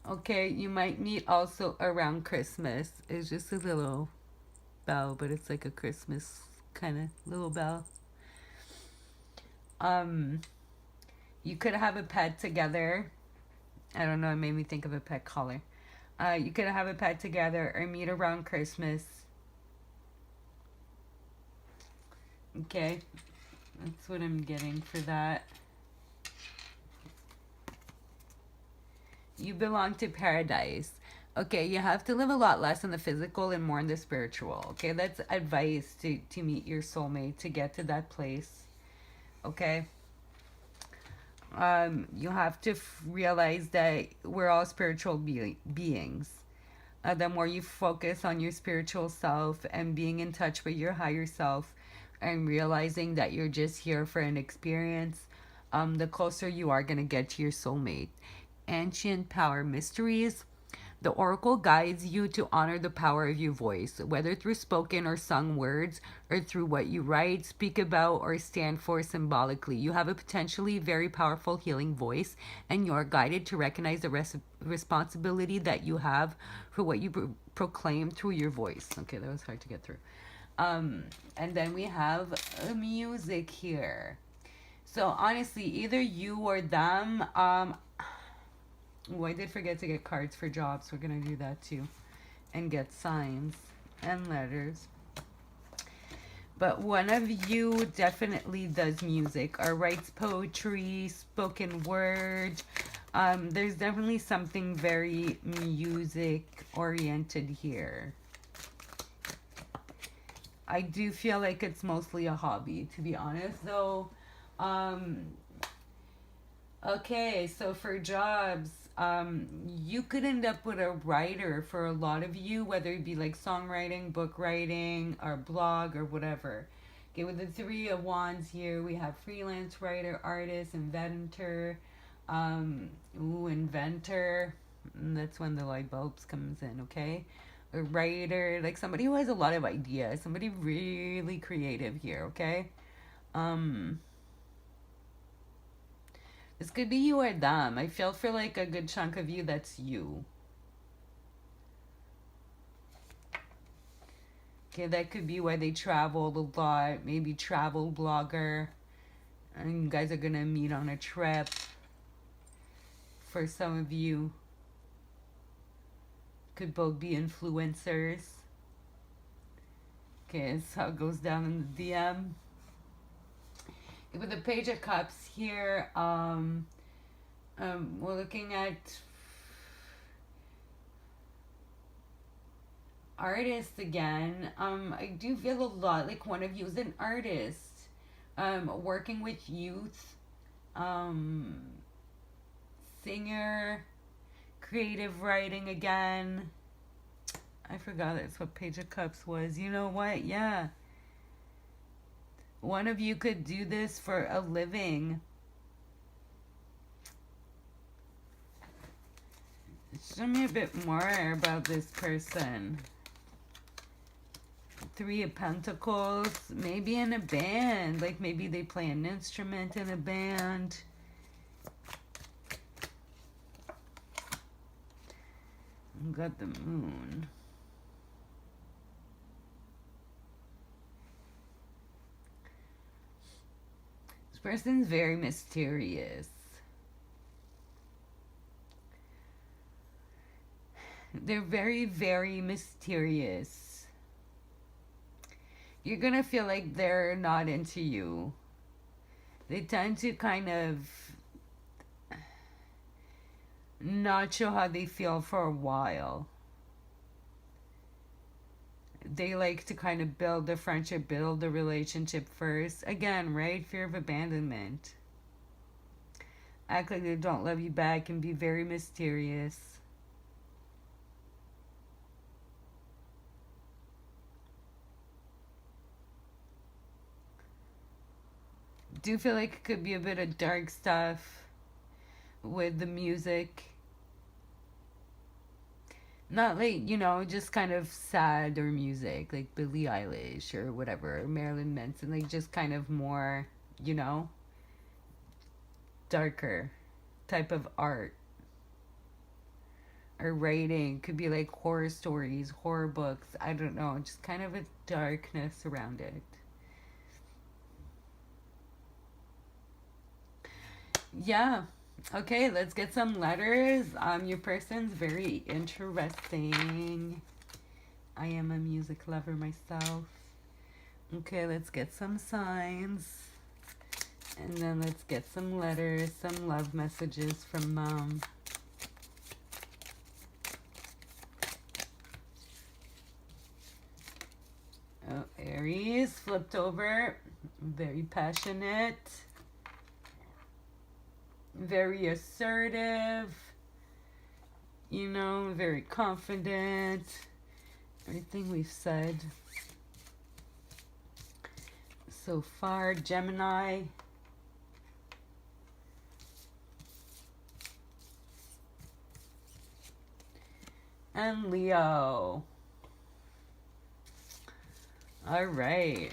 Okay, you might meet also around Christmas. It's just a little bell, but it's like a Christmas kind of little bell. You could have a pet together. I don't know, it made me think of a pet collar. You could have a pet together or meet around Christmas. Okay, that's what I'm getting for that. You belong to paradise. Okay, you have to live a lot less in the physical and more in the spiritual. Okay, that's advice to meet your soulmate, to get to that place. Okay. You have to realize that we're all spiritual beings. The more you focus on your spiritual self and being in touch with your higher self and realizing that you're just here for an experience, the closer you are going to get to your soulmate. Ancient power mysteries. The oracle guides you to honor the power of your voice, whether through spoken or sung words, or through what you write, speak about, or stand for symbolically. You have a potentially very powerful healing voice, and you are guided to recognize the responsibility that you have for what you proclaim through your voice. Okay, that was hard to get through. And then we have music here. So honestly, either you or them. Oh, I did forget to get cards for jobs. We're going to do that too. And get signs and letters. But one of you definitely does music or writes poetry, spoken word. There's definitely something very music oriented here. I do feel like it's mostly a hobby, to be honest, though. Okay, so for jobs, you could end up with a writer for a lot of you, whether it be like songwriting, book writing, or blog, or whatever. Okay, with the Three of Wands here, we have freelance writer, artist, inventor. Inventor. That's when the light bulbs comes in, okay? A writer, like somebody who has a lot of ideas, somebody really creative here, okay? This could be you or them. I feel for like a good chunk of you that's you. Okay, that could be why they traveled a lot. Maybe travel blogger. And you guys are going to meet on a trip. For some of you. Could both be influencers. Okay, that's how it goes down in the DM. With the Page of Cups here, we're looking at artists again. I do feel a lot like one of you is an artist, working with youth, singer, creative writing again. I forgot that's what Page of Cups was. You know what? Yeah. One of you could do this for a living. Show me a bit more about this person. Three of Pentacles. Maybe in a band. Like maybe they play an instrument in a band. Got the Moon. Person's very mysterious. They're very, very mysterious. You're gonna feel like they're not into you. They tend to kind of not show how they feel for a while. They like to kind of build the friendship, build the relationship first. Again, right? Fear of abandonment. Act like they don't love you back and be very mysterious. Do feel like it could be a bit of dark stuff with the music. Not like, you know, just kind of sad or music, like Billie Eilish or whatever, or Marilyn Manson, like just kind of more, you know, darker type of art. Or writing, could be like horror stories, horror books, I don't know, just kind of a darkness around it. Yeah. Okay, let's get some letters. Your person's very interesting. I am a music lover myself. Okay, let's get some signs. And then let's get some letters, some love messages from mom. Aries, flipped over, very passionate, very assertive, you know, very confident, everything we've said so far. Gemini, and Leo. All right.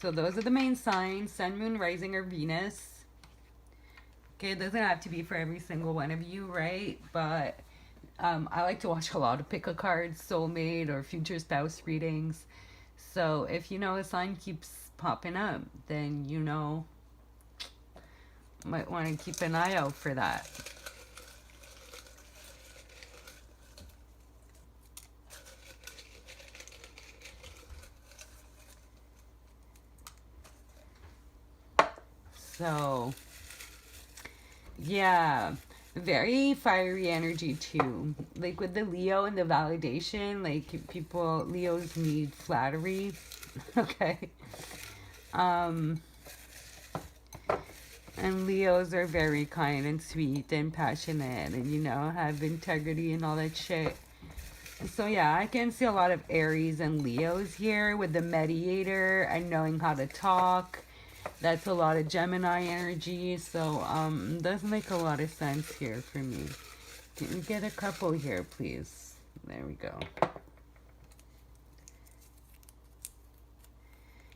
So those are the main signs: Sun, Moon, Rising, or Venus. Okay, it doesn't have to be for every single one of you, right? But I like to watch a lot of pick a card, soulmate, or future spouse readings. So if you know a sign keeps popping up, then you know, might want to keep an eye out for that. So, yeah, very fiery energy too. Like with the Leo and the validation, like people, Leos need flattery. Okay. And Leos are very kind and sweet and passionate and, you know, have integrity and all that shit. So yeah, I can see a lot of Aries and Leos here with the mediator and knowing how to talk. That's a lot of Gemini energy. So does make a lot of sense here for me. Can we get a couple here, please? There we go.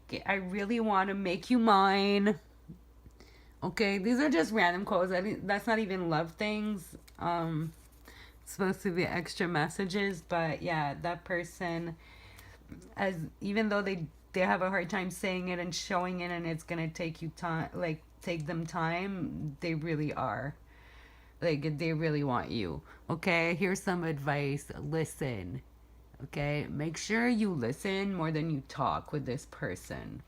Okay, I really want to make you mine. Okay, these are just random quotes. That's not even love things. It's supposed to be extra messages, but yeah, that person, as even though they have a hard time saying it and showing it, and it's gonna take you time, like take them time, they really are. Like they really want you. Okay, here's some advice. Listen. Okay, make sure you listen more than you talk with this person.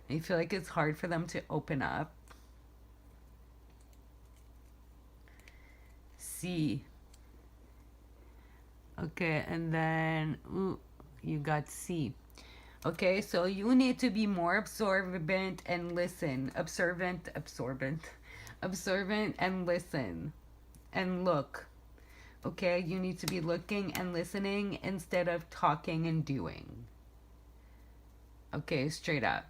I feel like it's hard for them to open up. C. Okay, and then you got C. Okay, so you need to be more observant and listen. Observant and listen and look. Okay, you need to be looking and listening instead of talking and doing. Okay, straight up.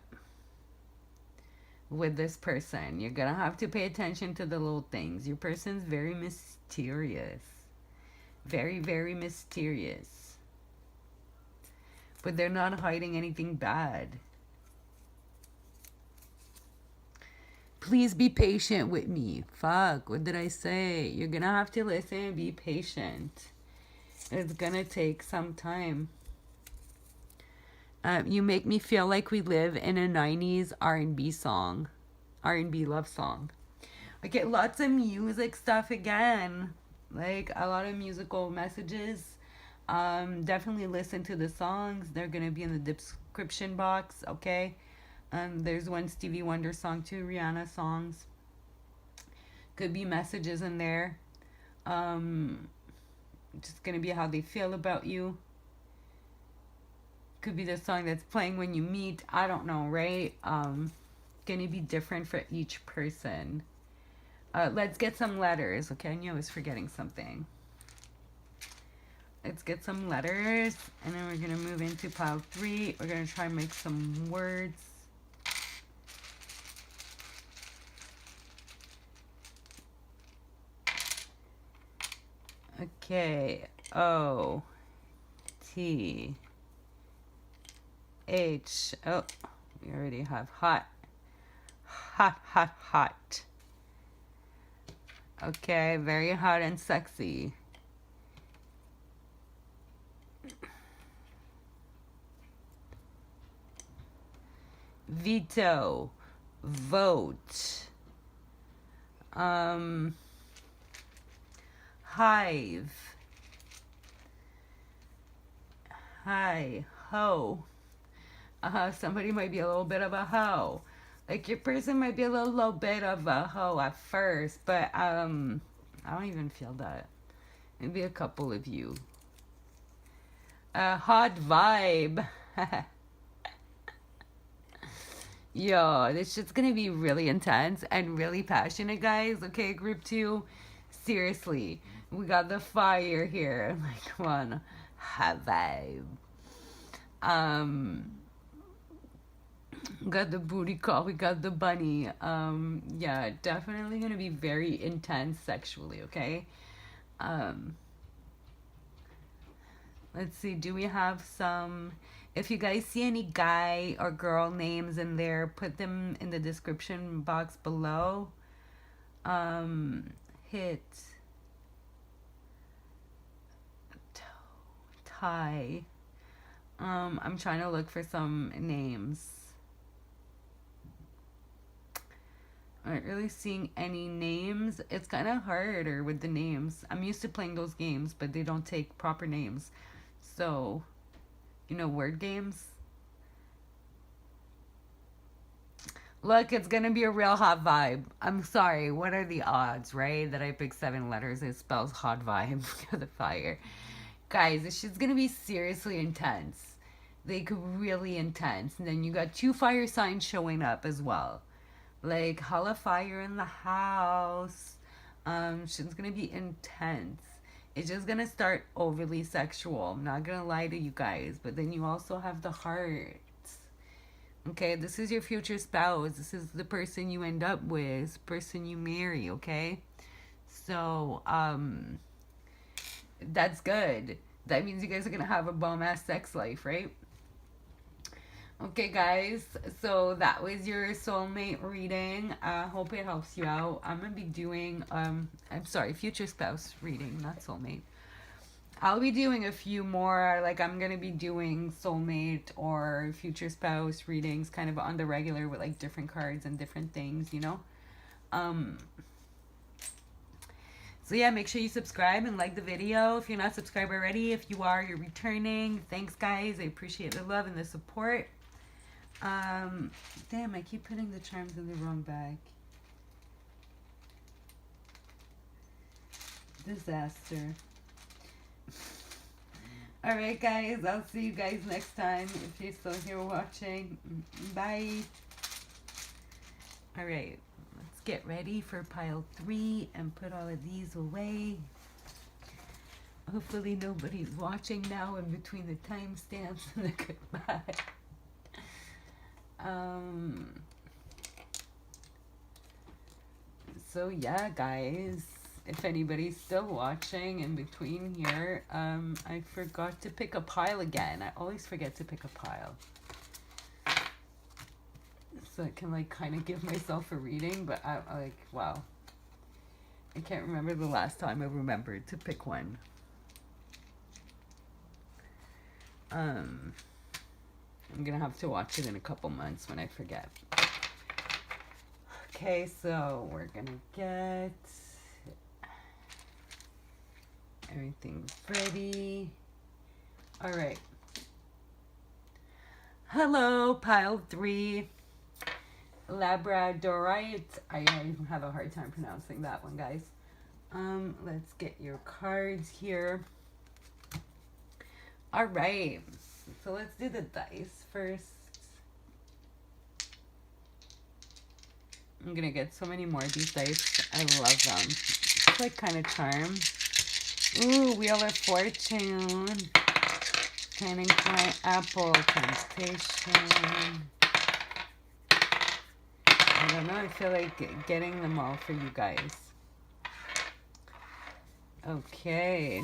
With this person, you're gonna have to pay attention to the little things. Your person's very mysterious. Very, very mysterious. But they're not hiding anything bad. Please be patient with me. Fuck, what did I say? You're gonna have to listen and be patient. It's gonna take some time. You make me feel like we live in a 90s R&B song. R&B love song. I get lots of music stuff again. Like a lot of musical messages. Definitely listen to the songs. They're gonna be in the description box, okay? There's one Stevie Wonder song too, Rihanna songs. Could be messages in there. Just gonna be how they feel about you. Could be the song that's playing when you meet. I don't know, right? Gonna be different for each person. Let's get some letters. Okay, I knew I was forgetting something. Let's get some letters, and then we're gonna move into pile 3. We're gonna try and make some words. Okay, O, T, H. Oh, we already have hot. Hot, hot, hot. Okay, very hot and sexy. Veto, vote. Hive. Hi, ho. Somebody might be a little bit of a hoe. Like your person might be a little bit of a hoe at first, but I don't even feel that. Maybe a couple of you. Hot vibe. Yo, this shit's gonna be really intense and really passionate, guys. Okay, group 2. Seriously. We got the fire here. Like, come on. High vibe. Got the booty call. We got the bunny. Yeah, definitely gonna be very intense sexually, okay? Let's see, do we have some... If you guys see any guy or girl names in there, put them in the description box below. Hit tie. I'm trying to look for some names. Aren't really seeing any names. It's kind of harder with the names. I'm used to playing those games, but they don't take proper names. So, you know, word games. Look, it's gonna be a real hot vibe. I'm sorry, what are the odds, right? That I pick 7 letters, it spells hot vibe for the fire. Guys, this shit's gonna be seriously intense. Like, really intense. And then you got 2 fire signs showing up as well. Like, hella fire in the house. Shit's gonna be intense. It's just gonna start overly sexual. I'm not gonna lie to you guys. But then you also have the heart. Okay, this is your future spouse. This is the person you end up with. Person you marry, okay? So, that's good. That means you guys are gonna have a bomb-ass sex life, right? Okay, guys, so that was your soulmate reading. I hope it helps you out. I'm gonna be doing future spouse reading, not soulmate. I'll be doing a few more, like I'm gonna be doing soulmate or future spouse readings kind of on the regular with like different cards and different things, you know. So yeah, make sure you subscribe and like the video if you're not subscribed already. If you are, you're returning. Thanks, guys. I appreciate the love and the support. Damn, I keep putting the charms in the wrong bag. Disaster. Alright, guys, I'll see you guys next time if you're still here watching. Bye. Alright, let's get ready for pile 3 and put all of these away. Hopefully nobody's watching now in between the timestamps and the goodbye. So yeah, guys, if anybody's still watching in between here, I forgot to pick a pile again. I always forget to pick a pile. So I can like kind of give myself a reading, but I like, wow. I can't remember the last time I remembered to pick one. I'm gonna have to watch it in a couple months when I forget. Okay, so we're gonna get everything ready. All right. Hello, pile 3. Labradorite. I have a hard time pronouncing that one, guys. Let's get your cards here. All right. So let's do the dice first. I'm gonna get so many more of these dice. I love them. It's like kind of charm. Ooh, Wheel of Fortune. Canning Pie, Apple, Temptation. I don't know, I feel like getting them all for you guys. Okay.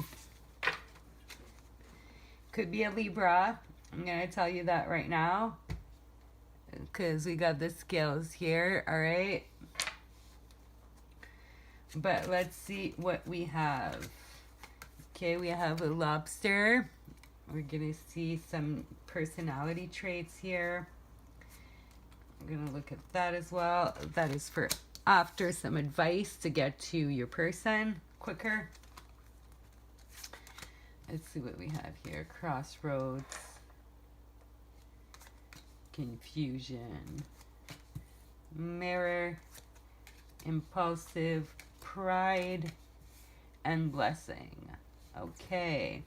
Could be a Libra. I'm gonna tell you that right now. Because we got the scales here, alright? But let's see what we have. Okay, we have a lobster. We're gonna see some personality traits here. I'm gonna look at that as well. That is for after some advice to get to your person quicker. Let's see what we have here. Crossroads. Confusion. Mirror. Impulsive. Pride. And blessing. Okay.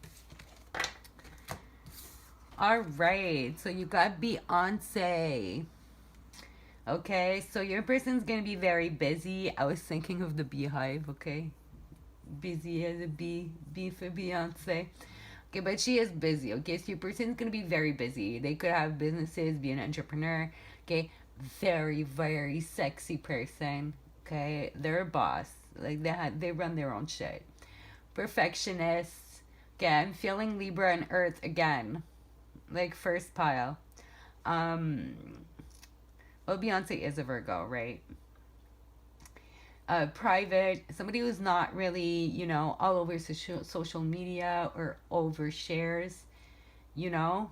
All right. So you got Beyonce. Okay, so your person's gonna be very busy. I was thinking of the beehive, okay? Busy as a bee, bee for Beyonce. Okay, but she is busy, okay? So your person's gonna be very busy. They could have businesses, be an entrepreneur, okay? Very, very sexy person, okay? They're a boss. Like they run their own shit. Perfectionist. Okay, I'm feeling Libra and Earth again. Like first pile. Um well, Beyonce is a Virgo, right? Private, somebody who's not really, all over social media or overshares, you know.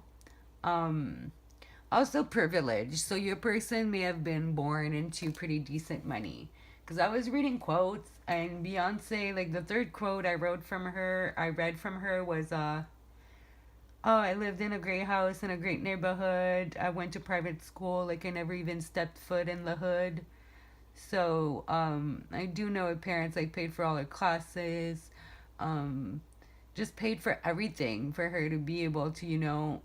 Um, Also privileged. So your person may have been born into pretty decent money. Because I was reading quotes and Beyonce, like the third quote I read from her was, oh, I lived in a great house in a great neighborhood. I went to private school. Like I never even stepped foot in the hood. So I do know her parents like paid for all her classes, um, just paid for everything for her to be able to,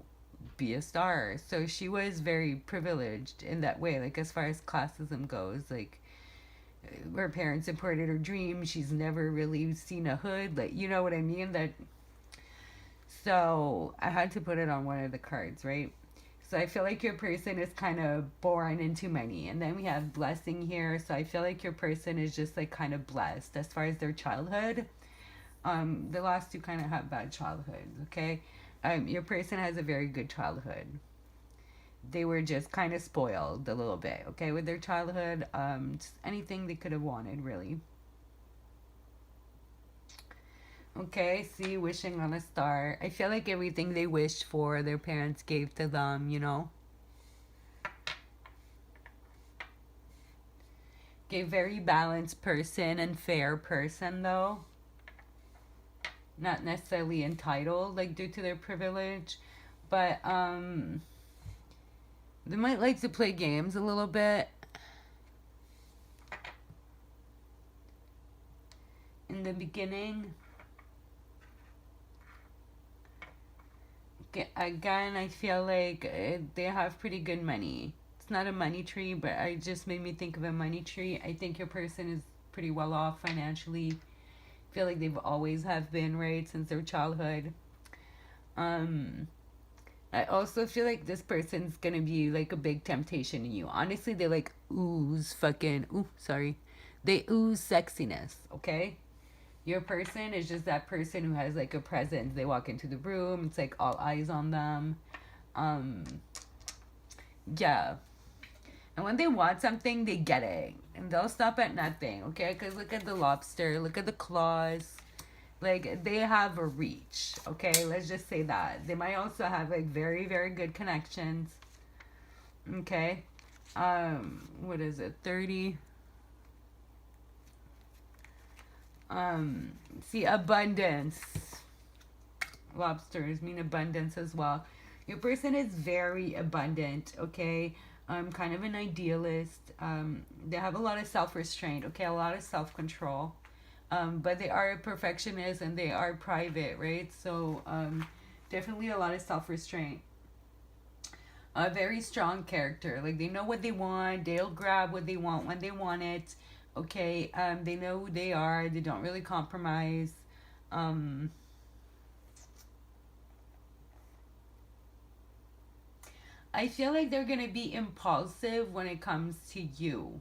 be a star. So she was very privileged in that way, like as far as classism goes. Like her parents supported her dream. She's never really seen a hood, like you know what I mean. That so I had to put it on one of the cards, right? So I feel like your person is kind of born into money. And then we have blessing here. So I feel like your person is just like kind of blessed as far as their childhood. The last two kind of have bad childhoods, okay? Your person has a very good childhood. They were just kind of spoiled a little bit, okay, with their childhood. Just anything they could have wanted, really. Okay, see, wishing on a star. I feel like everything they wished for, their parents gave to them. Okay, very balanced person and fair person, though. Not necessarily entitled, like, due to their privilege. But, they might like to play games a little bit. In the beginning. Again, I feel like they have pretty good money. It's not a money tree, but it just made me think of a money tree. I think your person is pretty well off financially. I feel like they've always have been, right, since their childhood. Um, I also feel like this person's gonna be like a big temptation to you. Honestly, they like ooze fucking, ooh, sorry. They ooze sexiness, okay? Your person is just that person who has like a presence. They walk into the room, it's like all eyes on them. Um, yeah. And when they want something, they get it. And they'll stop at nothing, okay? Because look at the lobster, look at the claws. Like, they have a reach, okay? Let's just say that. They might also have like very, very good connections, okay? What is it, 30? See, abundance. Lobsters mean abundance as well. Your person is very abundant, okay? Kind of an idealist. They have a lot of self-restraint, okay? A lot of self-control. But they are a perfectionist and they are private, right? So, definitely a lot of self-restraint. A very strong character. Like, they know what they want. They'll grab what they want when they want it. Okay, they know who they are. They don't really compromise. Um, I feel like they're gonna be impulsive when it comes to you.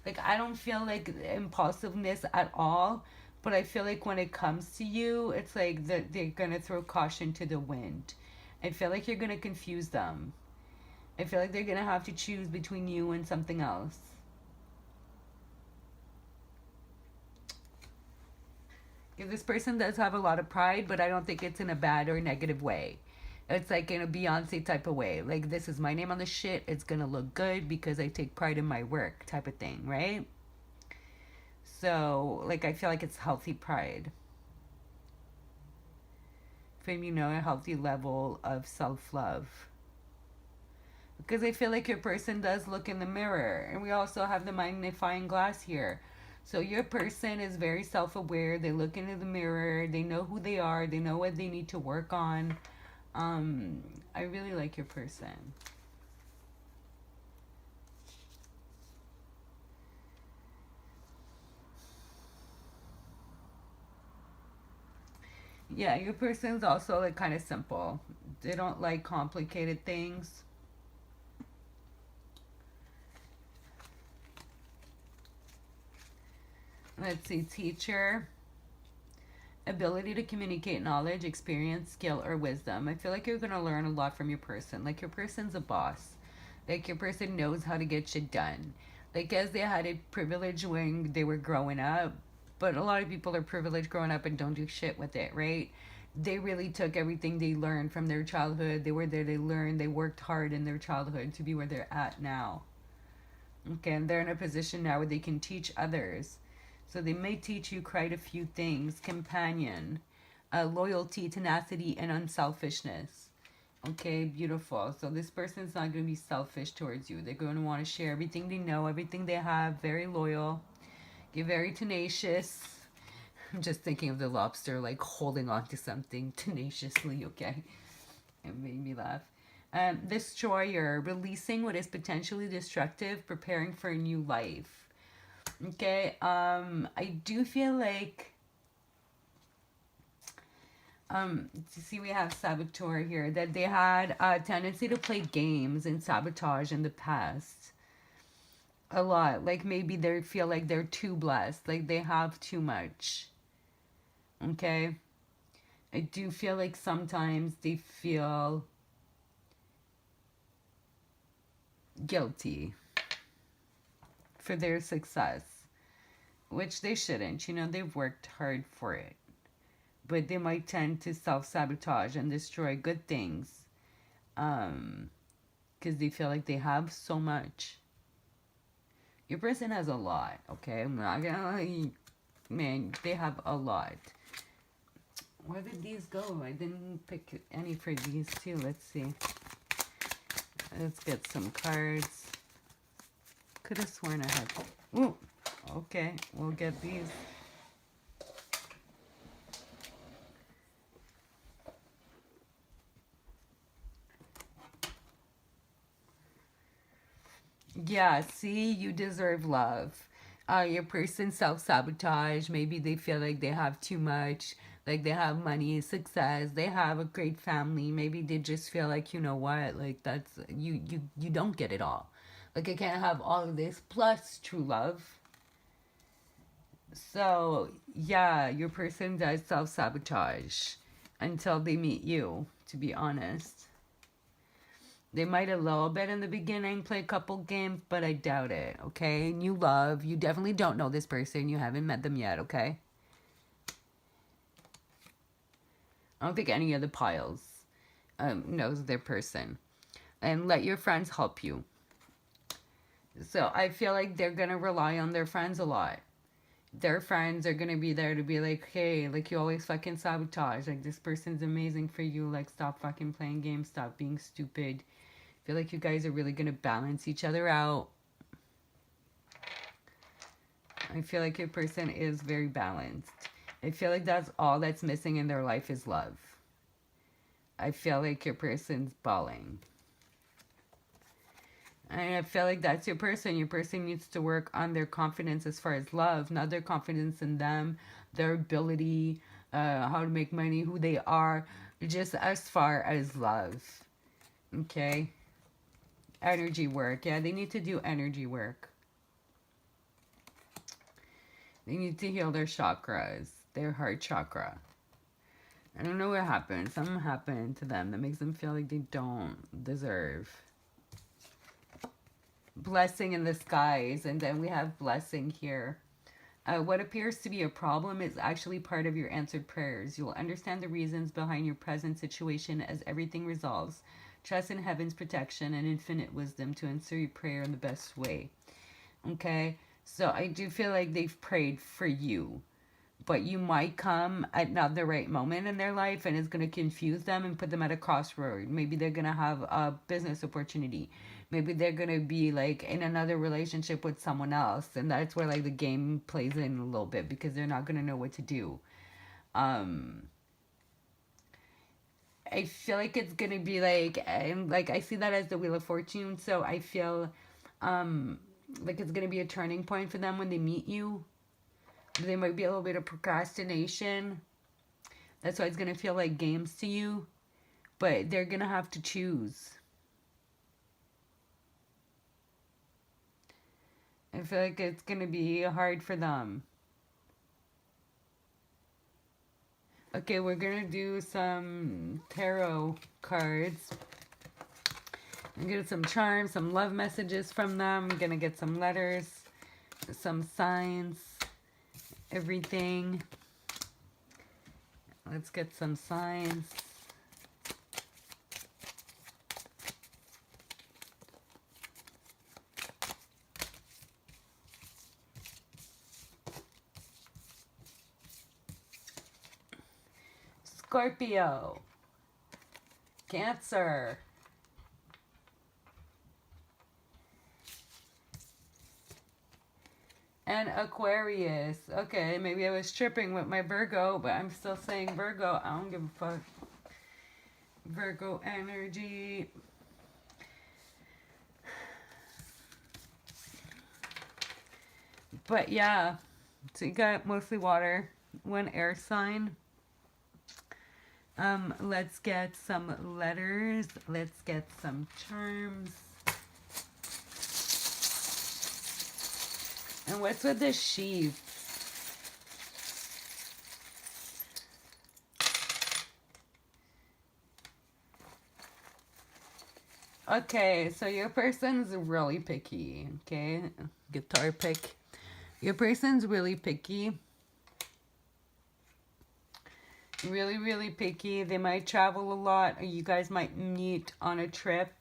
Like, I don't feel like impulsiveness at all, but I feel like when it comes to you, it's like that they're gonna throw caution to the wind. I feel like you're gonna confuse them. I feel like they're gonna have to choose between you and something else. Yeah, this person does have a lot of pride, but I don't think it's in a bad or negative way. It's like in a Beyonce type of way. Like, this is my name on the shit. It's gonna look good because I take pride in my work, type of thing, right? So, like, I feel like it's healthy pride. From, a healthy level of self love. Because I feel like your person does look in the mirror. And we also have the magnifying glass here. So your person is very self-aware. They look into the mirror. They know who they are. They know what they need to work on. I really like your person. Yeah, your person's also like kind of simple. They don't like complicated things. Let's see, teacher. Ability to communicate knowledge, experience, skill, or wisdom. I feel like you're going to learn a lot from your person. Like your person's a boss. Like your person knows how to get shit done. Like as they had it privileged when they were growing up, but a lot of people are privileged growing up and don't do shit with it, right? They really took everything they learned from their childhood. They were there, they learned, they worked hard in their childhood to be where they're at now. Okay, and they're in a position now where they can teach others. So they may teach you quite a few things. Companion, loyalty, tenacity, and unselfishness. Okay, beautiful. So this person's not going to be selfish towards you. They're going to want to share everything they know, everything they have. Very loyal. You're very tenacious. I'm just thinking of the lobster like holding on to something tenaciously. Okay, it made me laugh. Destroyer, releasing what is potentially destructive, preparing for a new life. Okay, I do feel like you see we have saboteur here, that they had a tendency to play games and sabotage in the past a lot. Like maybe they feel like they're too blessed, like they have too much. Okay, I do feel like sometimes they feel guilty for their success, which they shouldn't. You know, they've worked hard for it, but they might tend to self-sabotage and destroy good things because they feel like they have so much. Your person has a lot, okay? I'm not gonna, man, they have a lot. Where did these go? I didn't pick any for these too. Let's see. Let's get some cards. Could have sworn I had. Ooh, okay, we'll get these. Yeah, see, you deserve love. Your person self-sabotage. Maybe they feel like they have too much, like they have money, success, they have a great family. Maybe they just feel like, you know what, like that's you don't get it all. Like I can't have all of this plus true love. So, yeah, your person does self-sabotage until they meet you, to be honest. They might a little bit in the beginning, play a couple games, but I doubt it, okay? New love. You definitely don't know this person. You haven't met them yet, okay? I don't think any of the piles knows their person. And let your friends help you. So I feel like they're going to rely on their friends a lot. Their friends are going to be there to be like, hey, like you always fucking sabotage. Like this person's amazing for you. Like stop fucking playing games. Stop being stupid. I feel like you guys are really going to balance each other out. I feel like your person is very balanced. I feel like that's all that's missing in their life is love. I feel like your person's bawling. And I feel like that's your person. Your person needs to work on their confidence as far as love, not their confidence in them, their ability, how to make money, who they are, just as far as love. Okay? Energy work. Yeah, they need to do energy work. They need to heal their chakras, their heart chakra. I don't know what happened. Something happened to them that makes them feel like they don't deserve. Blessing in the skies, and then we have blessing here. What appears to be a problem is actually part of your answered prayers. You'll understand the reasons behind your present situation as everything resolves. Trust in heaven's protection and infinite wisdom to answer your prayer in the best way. Okay? So I do feel like they've prayed for you. But you might come at not the right moment in their life and it's going to confuse them and put them at a crossroad. Maybe they're going to have a business opportunity. Maybe they're going to be like in another relationship with someone else. And that's where like the game plays in a little bit because they're not going to know what to do. I feel like it's going to be like, and like I see that as the Wheel of Fortune. So I feel like it's going to be a turning point for them when they meet you. There might be a little bit of procrastination. That's why it's going to feel like games to you. But they're going to have to choose. I feel like it's going to be hard for them. Okay, we're going to do some tarot cards. I'm going to get some charms, some love messages from them. I'm going to get some letters, some signs, everything. Let's get some signs. Scorpio, Cancer, and Aquarius. Okay, maybe I was tripping with my Virgo, but I'm still saying Virgo. I don't give a fuck. Virgo energy. But yeah, so you got mostly water, one air sign. Let's get some letters. Let's get some charms. And what's with the sheep? Okay, so your person's really picky, okay? Guitar pick. Your person's really picky. Really, really picky. They might travel a lot, or you guys might meet on a trip.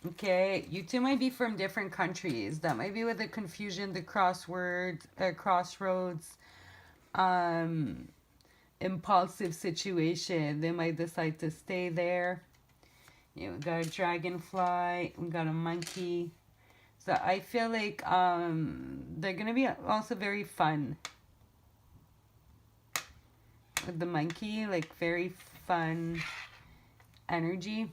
Okay, you two might be from different countries. That might be with the confusion, the crossroads, impulsive situation. They might decide to stay there. You know, we got a dragonfly, we got a monkey. So I feel like they're gonna be also very fun. With the monkey, like very fun energy.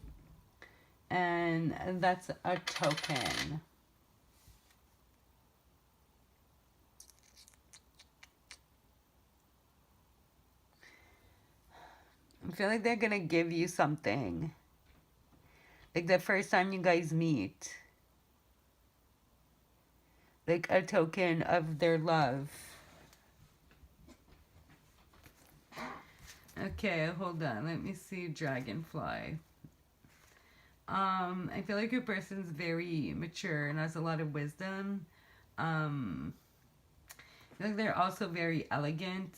And that's a token. I feel like they're gonna give you something. Like the first time you guys meet. Like a token of their love. Okay, hold on. Let me see Dragonfly. I feel like your person's very mature and has a lot of wisdom. I feel like they're also very elegant.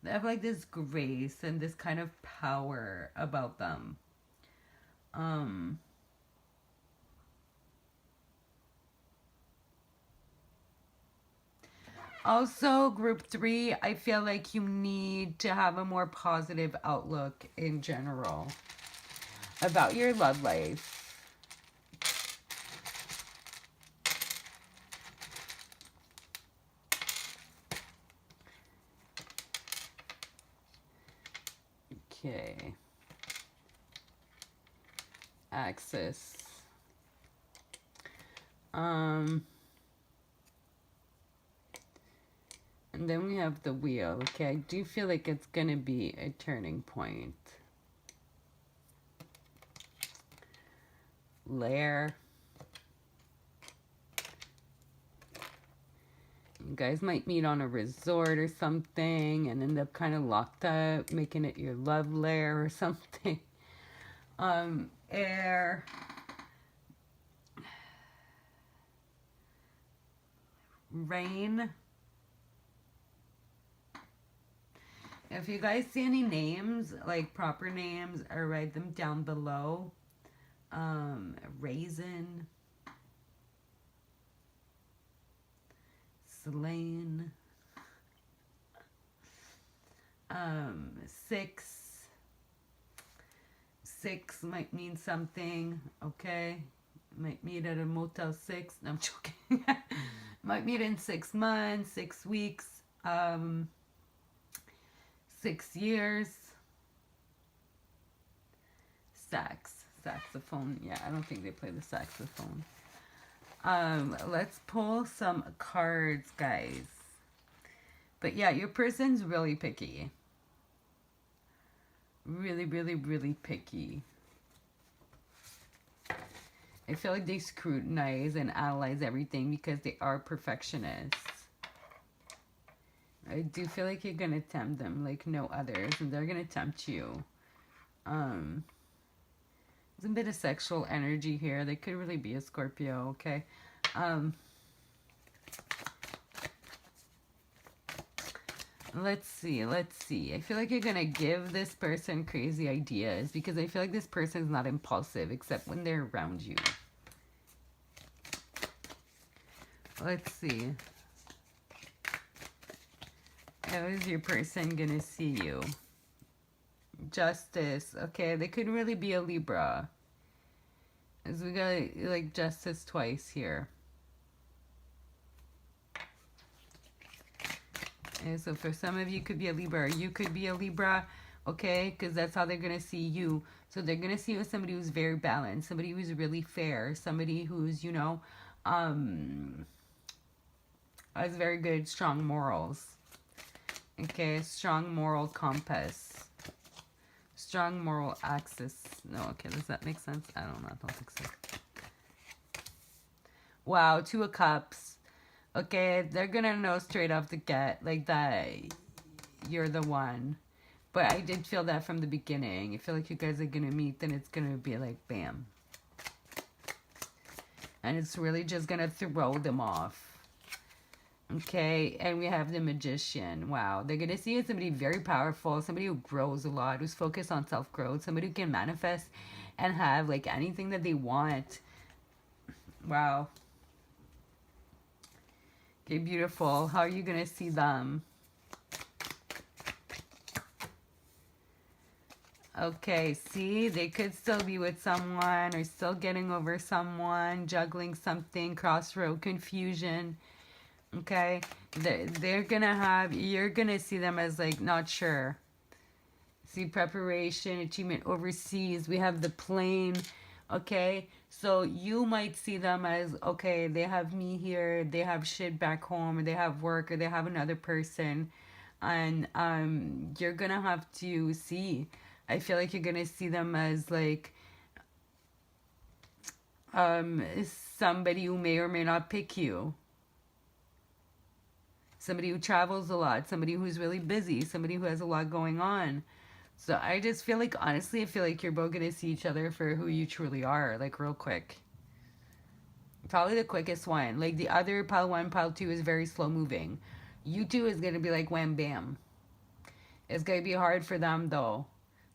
They have like this grace and this kind of power about them. Also, group 3, I feel like you need to have a more positive outlook in general about your love life. Okay. Axis. And then we have the wheel. Okay, I do feel like it's gonna be a turning point. Lair. You guys might meet on a resort or something and end up kind of locked up, making it your love lair or something. Air. Rain. If you guys see any names, like proper names, or write them down below. Raisin. Slain. 6. 6 might mean something, okay? Might meet at a Motel 6. No, I'm joking. Might meet in 6 months, 6 weeks, 6 years. Saxophone. Yeah, I don't think they play the saxophone. Let's pull some cards, guys. But yeah, your person's really picky. Really, really, really picky. I feel like they scrutinize and analyze everything because they are perfectionists. I do feel like you're going to tempt them like no others, and they're going to tempt you. There's a bit of sexual energy here. They could really be a Scorpio, okay? Let's see. I feel like you're going to give this person crazy ideas because I feel like this person's not impulsive except when they're around you. Let's see. How is your person going to see you? Justice. Okay, they could really be a Libra. As we got like justice twice here. And so for some of you could be a Libra. You could be a Libra, okay? Because that's how they're going to see you. So they're going to see you as somebody who's very balanced. Somebody who's really fair. Somebody who's, you know, has very good, strong morals. Okay, strong moral compass. Strong moral axis. No, okay, does that make sense? I don't know. I don't think so. Wow, 2 of Cups. Okay, they're gonna know straight off the get, like that you're the one. But I did feel that from the beginning. I feel like you guys are gonna meet, then it's gonna be like bam. And it's really just gonna throw them off. Okay, and we have the Magician. Wow, they're gonna see somebody very powerful, somebody who grows a lot, who's focused on self-growth, somebody who can manifest and have like anything that they want. Wow. Okay, beautiful. How are you gonna see them? Okay, see, they could still be with someone or still getting over someone, juggling something, crossroad, confusion. Okay, they're gonna have, you're gonna see them as like not sure. See, preparation, achievement overseas. We have the plane. Okay, so you might see them as, okay, they have me here, they have shit back home, or they have work, or they have another person, and you're gonna have to see. I feel like you're gonna see them as like somebody who may or may not pick you. Somebody who travels a lot, somebody who's really busy, somebody who has a lot going on. So I just feel like, honestly, I feel like you're both going to see each other for who you truly are, like real quick. Probably the quickest one. Like the other pile 1, pile 2 is very slow moving. You two is going to be like wham bam. It's going to be hard for them though.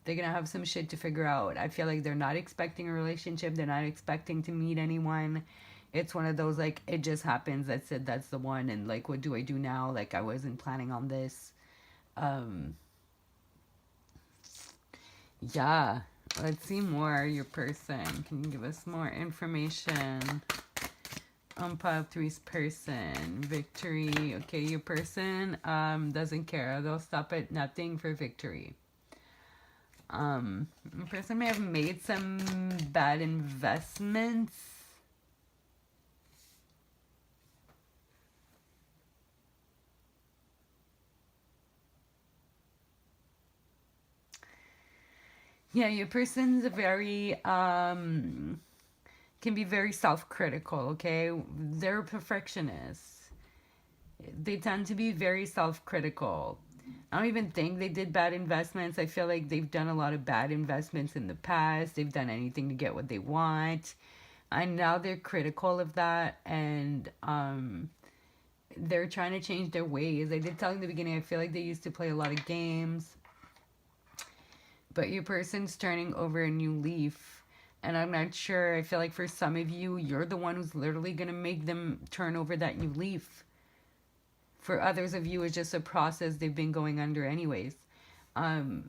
They're going to have some shit to figure out. I feel like they're not expecting a relationship. They're not expecting to meet anyone. It's one of those like, it just happens. That's it. That's the one. And like, what do I do now? Like, I wasn't planning on this. Yeah, let's see more. Your person, can you give us more information on pile 3's person? Victory. Okay, your person doesn't care. They'll stop at nothing for victory. Your person may have made some bad investments. Yeah, your person's very, can be very self-critical, okay? They're perfectionists. They tend to be very self-critical. I don't even think they did bad investments. I feel like they've done a lot of bad investments in the past. They've done anything to get what they want. And now they're critical of that. And they're trying to change their ways. I did tell in the beginning, I feel like they used to play a lot of games. But your person's turning over a new leaf. And I'm not sure. I feel like for some of you, you're the one who's literally going to make them turn over that new leaf. For others of you, it's just a process they've been going under anyways. But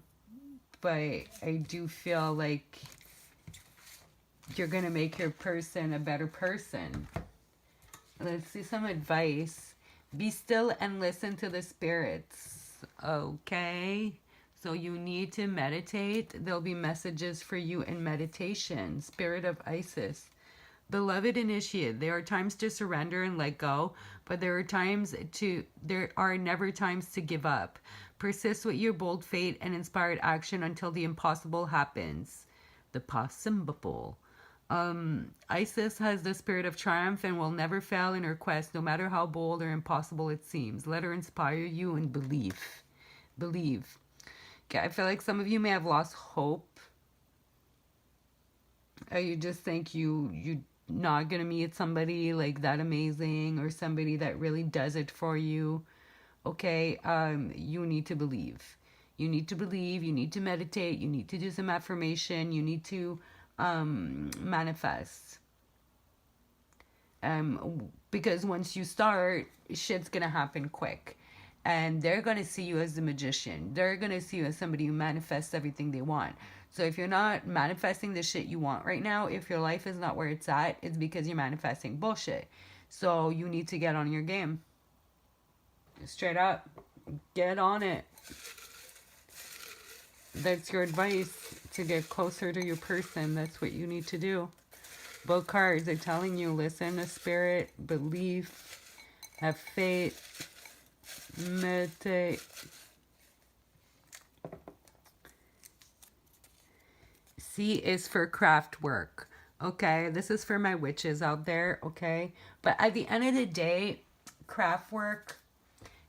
I do feel like you're going to make your person a better person. Let's see some advice. Be still and listen to the spirits. Okay? So you need to meditate. There'll be messages for you in meditation. Spirit of Isis. Beloved initiate, there are times to surrender and let go, but there are never times to give up. Persist with your bold fate and inspired action until the impossible happens. The possible. Isis has the spirit of triumph and will never fail in her quest, no matter how bold or impossible it seems. Let her inspire you and believe. Believe. Okay, I feel like some of you may have lost hope. Or you just think you're not gonna meet somebody like that amazing or somebody that really does it for you. Okay, you need to believe. You need to believe, you need to meditate, you need to do some affirmation, you need to manifest. Because once you start, shit's gonna happen quick. And they're gonna see you as the magician. They're gonna see you as somebody who manifests everything they want. So if you're not manifesting the shit you want right now, if your life is not where it's at, it's because you're manifesting bullshit. So you need to get on your game. Straight up. Get on it. That's your advice to get closer to your person. That's what you need to do. Both cards are telling you, listen to spirit, believe, have faith, meditate. C is for craft work. Okay, this is for my witches out there, okay? But at the end of the day, craft work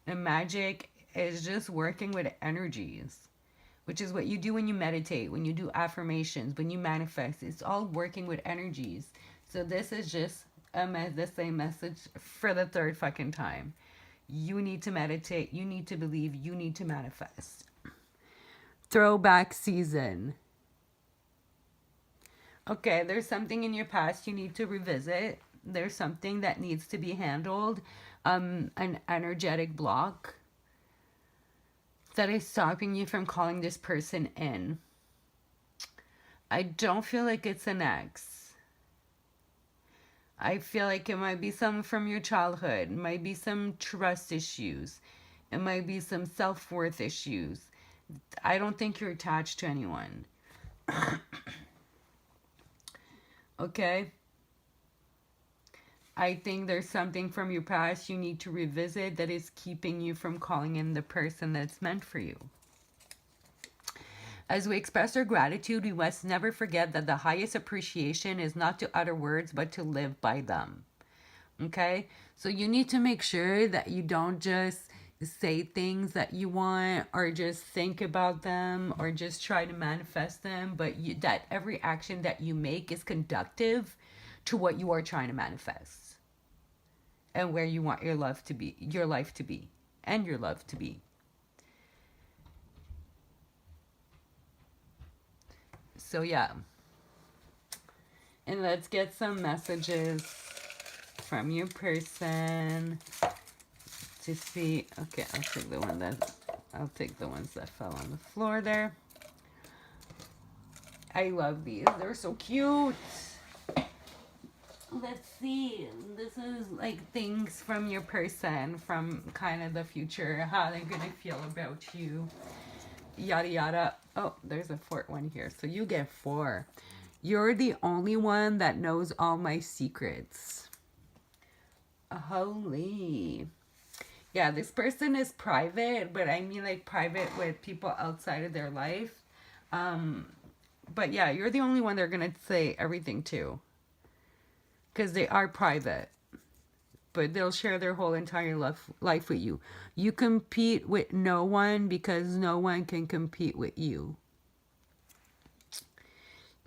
and magic is just working with energies, which is what you do when you meditate, when you do affirmations, when you manifest. It's all working with energies. So this is just the same message for the third fucking time. You need to meditate. You need to believe. You need to manifest. Throwback season. Okay, there's something in your past you need to revisit. There's something that needs to be handled. An energetic block that is stopping you from calling this person in. I don't feel like it's an ex. I feel like it might be something from your childhood. It might be some trust issues. It might be some self-worth issues. I don't think you're attached to anyone. Okay? I think there's something from your past you need to revisit that is keeping you from calling in the person that's meant for you. As we express our gratitude, we must never forget that the highest appreciation is not to utter words, but to live by them. Okay? So you need to make sure that you don't just say things that you want or just think about them or just try to manifest them, but that every action that you make is conductive to what you are trying to manifest and where you want your life to be, and your love to be. So yeah. And let's get some messages from your person to see. Okay, I'll take the ones that fell on the floor there. I love these. They're so cute. Let's see. This is like things from your person, from kind of the future, how they're gonna feel about you. Yada yada. Oh, there's a fourth one here. So you get 4. You're the only one that knows all my secrets. Holy. Yeah, this person is private, but I mean like private with people outside of their life. But yeah, you're the only one they're going to say everything to. Because they are private. But they'll share their whole entire life with you. You compete with no one because no one can compete with you.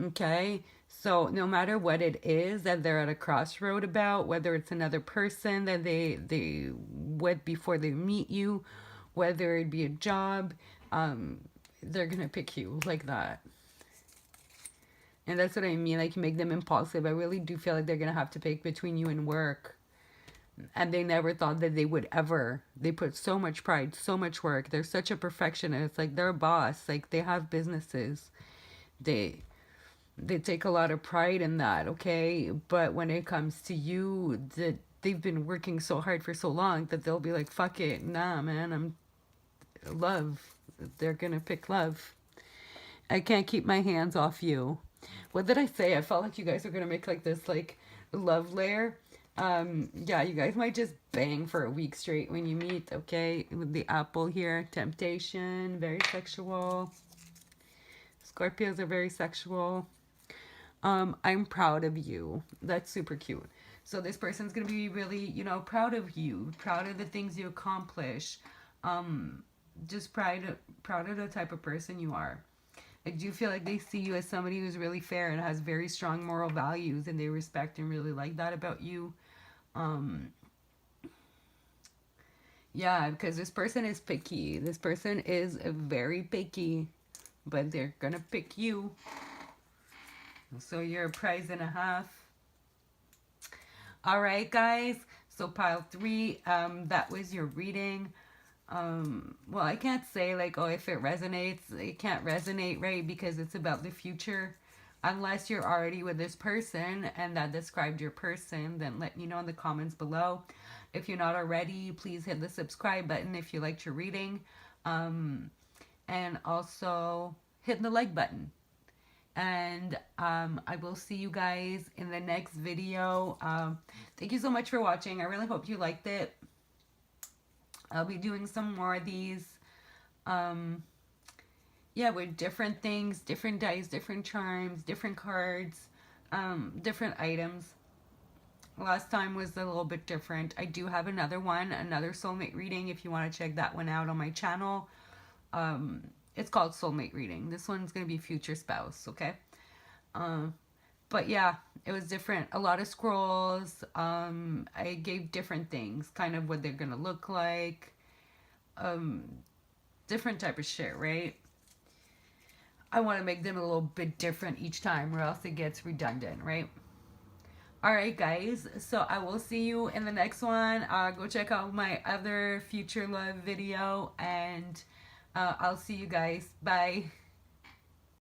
Okay? So no matter what it is that they're at a crossroad about, whether it's another person that they with before they meet you, whether it be a job, they're going to pick you like that. And that's what I mean. Like, you make them impulsive. I really do feel like they're going to have to pick between you and work. And they never thought that they would ever. They put so much pride, so much work. They're such a perfectionist. Like, they're a boss. Like, they have businesses. They take a lot of pride in that, okay? But when it comes to you, they've been working so hard for so long that they'll be like, fuck it. Nah, man, I'm love. They're going to pick love. I can't keep my hands off you. What did I say? I felt like you guys were going to make like this, like, love layer. Yeah, you guys might just bang for a week straight when you meet, okay? With the apple here, temptation, very sexual. Scorpios are very sexual. I'm proud of you. That's super cute. So this person's gonna be really, you know, proud of you, proud of the things you accomplish. Just proud of the type of person you are. I do feel like they see you as somebody who's really fair and has very strong moral values, and they respect and really like that about you. Um, yeah, because this person is picky. This person is very picky, but they're gonna pick you. So you're a prize and a half. All right, guys. So pile 3, that was your reading. Well, I can't say like, oh, if it resonates, it can't resonate, right? Because it's about the future. Unless you're already with this person and that described your person, then let me know in the comments below. If you're not already, please hit the subscribe button if you liked your reading. And also hit the like button. And I will see you guys in the next video. Thank you so much for watching. I really hope you liked it. I'll be doing some more of these. Yeah, with different things, different dice, different charms, different cards, different items. Last time was a little bit different. I do have another one, another soulmate reading if you want to check that one out on my channel. It's called Soulmate Reading. This one's going to be future spouse, okay? But yeah, it was different. A lot of scrolls. I gave different things, kind of what they're going to look like. Different type of shit, right? I want to make them a little bit different each time or else it gets redundant, right? Alright, guys. So I will see you in the next one. Go check out my other future love video and I'll see you guys. Bye.